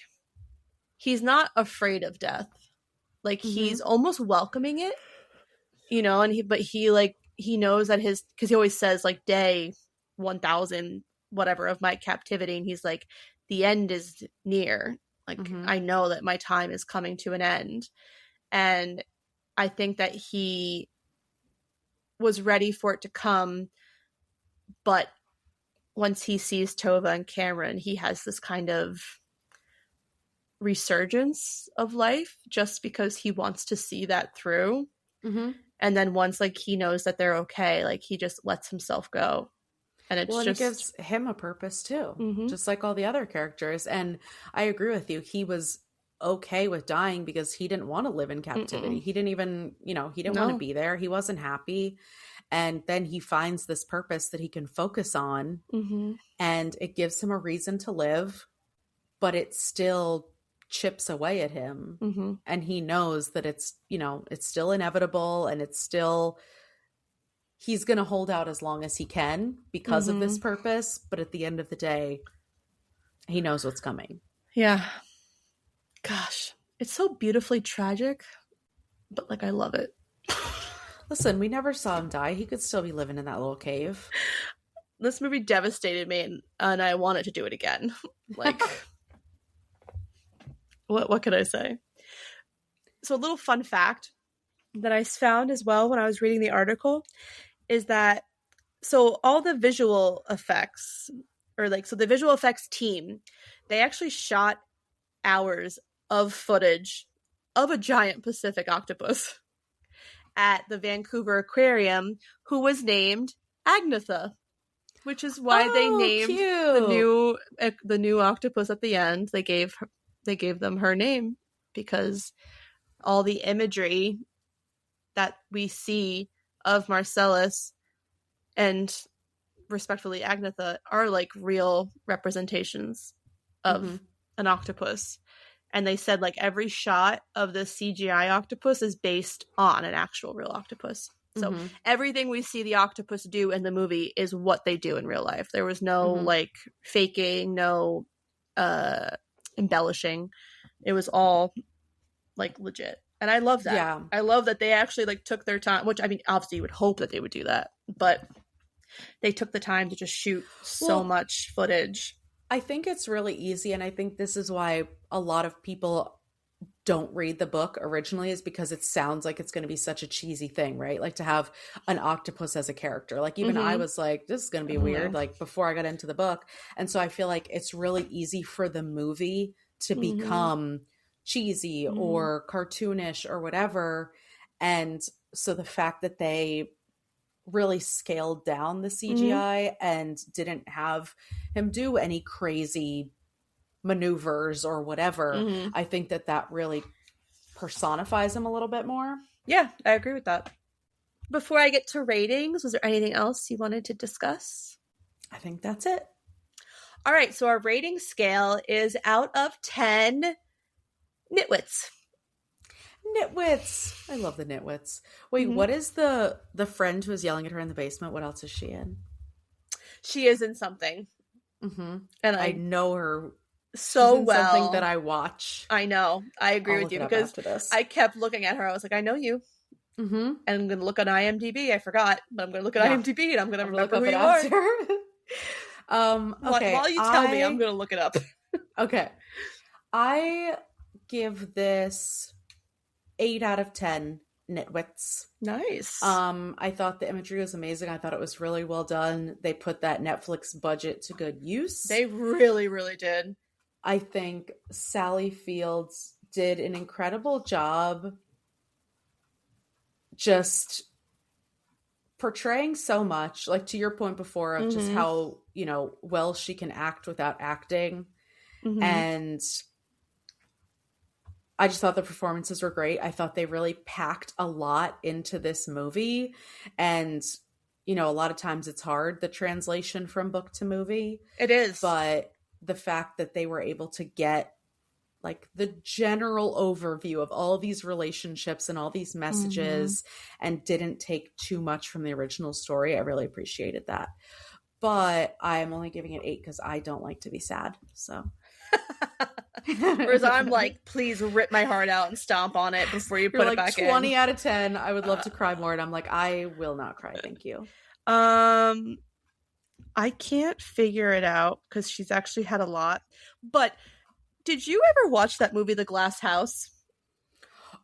Speaker 2: he's not afraid of death. Like
Speaker 1: Mm-hmm.
Speaker 2: he's almost welcoming it, you know, and he knows that because he always says like day 1000 whatever of my captivity, and he's like the end is near. Like
Speaker 1: Mm-hmm.
Speaker 2: I know that my time is coming to an end, and I think that he was ready for it to come, but once he sees Tova and Cameron, he has this kind of resurgence of life just because he wants to see that through.
Speaker 1: Mm-hmm.
Speaker 2: And then once like he knows that they're okay, like he just lets himself go. And it's
Speaker 1: Well, and it
Speaker 2: just
Speaker 1: gives him a purpose too,
Speaker 2: mm-hmm,
Speaker 1: just like all the other characters. And I agree with you. He was okay with dying because he didn't want to live in captivity.
Speaker 2: mm-mm.
Speaker 1: He didn't even, he didn't want to
Speaker 2: No.
Speaker 1: be there. He wasn't happy. And then he finds this purpose that he can focus on,
Speaker 2: Mm-hmm.
Speaker 1: and it gives him a reason to live, but it still chips away at him.
Speaker 2: Mm-hmm.
Speaker 1: And he knows that it's still inevitable, and it's still, he's going to hold out as long as he can because of this purpose. But at the end of the day, he knows what's coming.
Speaker 2: Yeah. Gosh, it's so beautifully tragic, but like I love it.
Speaker 1: Listen, we never saw him die. He could still be living in that little cave.
Speaker 2: This movie devastated me, and I wanted to do it again. Like, what could I say? So a little fun fact that I found as well when I was reading the article is that so all the visual effects, so the visual effects team, they actually shot hours of footage of a giant Pacific octopus at the Vancouver Aquarium, who was named Agnetha, which is why they named
Speaker 1: cute.
Speaker 2: the new octopus at the end. They gave them her name because all the imagery that we see of Marcellus and respectfully Agnetha are like real representations of an octopus. And they said like every shot of the CGI octopus is based on an actual real octopus. So everything we see the octopus do in the movie is what they do in real life. There was no like faking, no embellishing. It was all like legit. And I love that.
Speaker 1: Yeah.
Speaker 2: I love that they actually like took their time, which I mean, obviously you would hope that they would do that, but they took the time to just shoot so much footage.
Speaker 1: I think it's really easy, and I think this is why a lot of people don't read the book originally, is because it sounds like it's going to be such a cheesy thing, right? Like to have an octopus as a character. Like even I was like, this is going to be weird, like before I got into the book. And so I feel like it's really easy for the movie to become cheesy or cartoonish or whatever. And so the fact that they really scaled down the CGI and didn't have him do any crazy maneuvers or whatever, I think that really personifies him a little bit more.
Speaker 2: Yeah, I agree with that. Before I get to ratings, was there anything else you wanted to discuss?
Speaker 1: I think that's it.
Speaker 2: All right, so our rating scale is out of 10 nitwits.
Speaker 1: Nitwits. I love the nitwits. Wait, what is the friend who was yelling at her in the basement? What else is she in?
Speaker 2: She is in something.
Speaker 1: And
Speaker 2: I
Speaker 1: know her
Speaker 2: so well.
Speaker 1: Something that I watch.
Speaker 2: I know. I agree with you because I kept looking at her. I was like, I know you. And I'm going to look on IMDb. I forgot, but I'm going to look at IMDb and I'm going to remember who you are.
Speaker 1: Okay.
Speaker 2: While you tell me, I'm going to look it up.
Speaker 1: Okay. I give this 8 out of 10 nitwits.
Speaker 2: Nice.
Speaker 1: I thought the imagery was amazing. I thought it was really well done. They put that Netflix budget to good use.
Speaker 2: They really, really did.
Speaker 1: I think Sally Fields did an incredible job just portraying so much, like to your point before of just how, you know, well she can act without acting. And I just thought the performances were great. I thought they really packed a lot into this movie. And, you know, a lot of times it's hard, the translation from book to movie.
Speaker 2: It is.
Speaker 1: But the fact that they were able to get like the general overview of all these relationships and all these messages and didn't take too much from the original story, I really appreciated that. But I'm only giving it 8 because I don't like to be sad. So.
Speaker 2: Whereas I'm like, please rip my heart out and stomp on it before you put it back
Speaker 1: 20
Speaker 2: in.
Speaker 1: 20 out of 10. I would love to cry more. And I'm like, I will not cry. Thank you.
Speaker 2: I can't figure it out because she's actually had a lot. But did you ever watch that movie, The Glass House?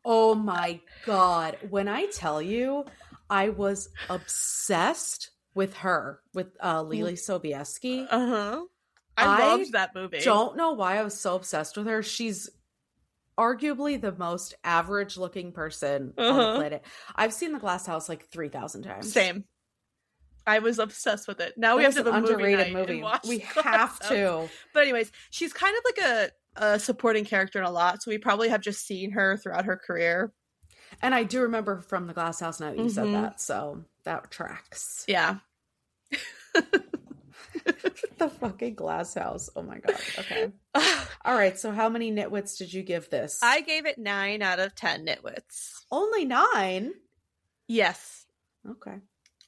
Speaker 1: Oh my God. When I tell you, I was obsessed with her, with Lily Sobieski.
Speaker 2: I loved that movie.
Speaker 1: Don't know why I was so obsessed with her. She's arguably the most average looking person on the planet. I've seen The Glass House like 3,000 times.
Speaker 2: Same. I was obsessed with it. Now we have to have a underrated movie.
Speaker 1: We have to.
Speaker 2: But anyways, she's kind of like a supporting character in a lot, so we probably have just seen her throughout her career.
Speaker 1: And I do remember from The Glass House now that you said that, so that tracks.
Speaker 2: Yeah.
Speaker 1: The fucking Glass House. Oh my God. Okay. All right. So how many nitwits did you give this?
Speaker 2: I gave it 9 out of 10 nitwits.
Speaker 1: Only 9?
Speaker 2: Yes.
Speaker 1: Okay.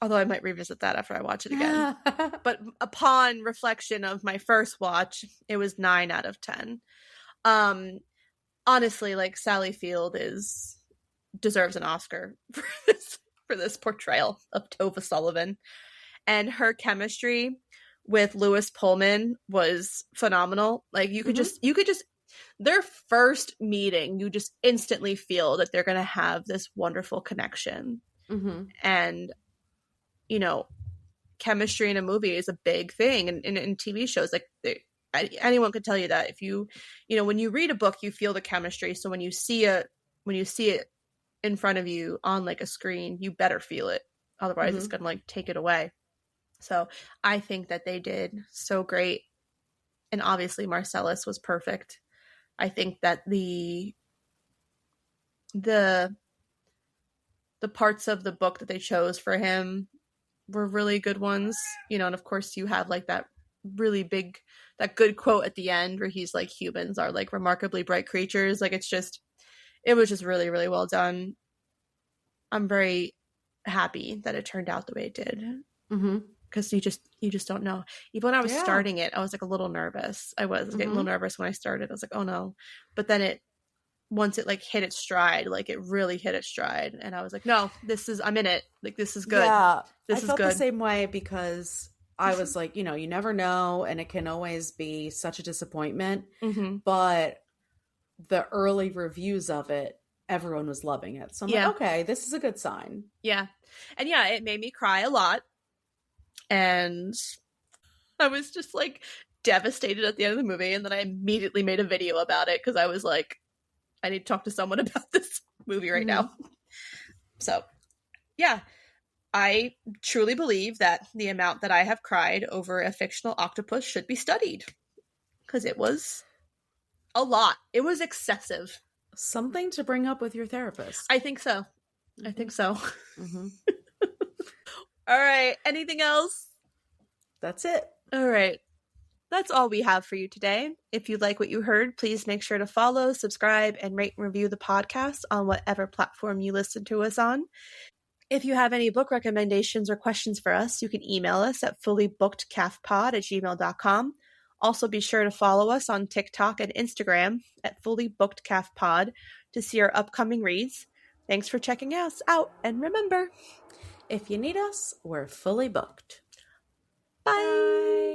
Speaker 2: Although I might revisit that after I watch it again. But upon reflection of my first watch, it was 9 out of 10. Honestly, like Sally Field deserves an Oscar for this portrayal of Tova Sullivan. And her chemistry with Lewis Pullman was phenomenal. Like you could just their first meeting, you just instantly feel that they're going to have this wonderful connection. And, you know, chemistry in a movie is a big thing. And in TV shows, like anyone could tell you that if you know, when you read a book, you feel the chemistry. So when you see it in front of you on like a screen, you better feel it. Otherwise it's going to like take it away. So I think that they did so great. And obviously Marcellus was perfect. I think that the parts of the book that they chose for him were really good ones, you know, and of course you have like that really big, that good quote at the end where he's like, humans are like remarkably bright creatures. Like it was just really, really well done. I'm very happy that it turned out the way it did. Because you just don't know. Even when I was starting it, I was like a little nervous. I was getting a little nervous when I started. I was like, oh no. But then once it like hit its stride, like it really hit its stride. And I was like, no, I'm in it. Like, this is good.
Speaker 1: Yeah.
Speaker 2: This
Speaker 1: is good. I felt the same way because I was like, you know, you never know. And it can always be such a disappointment. But the early reviews of it, everyone was loving it. So I'm like, okay, this is a good sign.
Speaker 2: Yeah. And yeah, it made me cry a lot. And I was just like devastated at the end of the movie. And then I immediately made a video about it because I was like, I need to talk to someone about this movie right now. So yeah, I truly believe that the amount that I have cried over a fictional octopus should be studied because it was a lot. It was excessive.
Speaker 1: Something to bring up with your therapist.
Speaker 2: I think so. I think so. All right. Anything else?
Speaker 1: That's it.
Speaker 2: All right. That's all we have for you today. If you like what you heard, please make sure to follow, subscribe, and rate and review the podcast on whatever platform you listen to us on. If you have any book recommendations or questions for us, you can email us at fullybookedcalfpod@gmail.com. Also, be sure to follow us on TikTok and Instagram at fullybookedcalfpod to see our upcoming reads. Thanks for checking us out, and remember,
Speaker 1: if you need us, we're fully booked.
Speaker 2: Bye.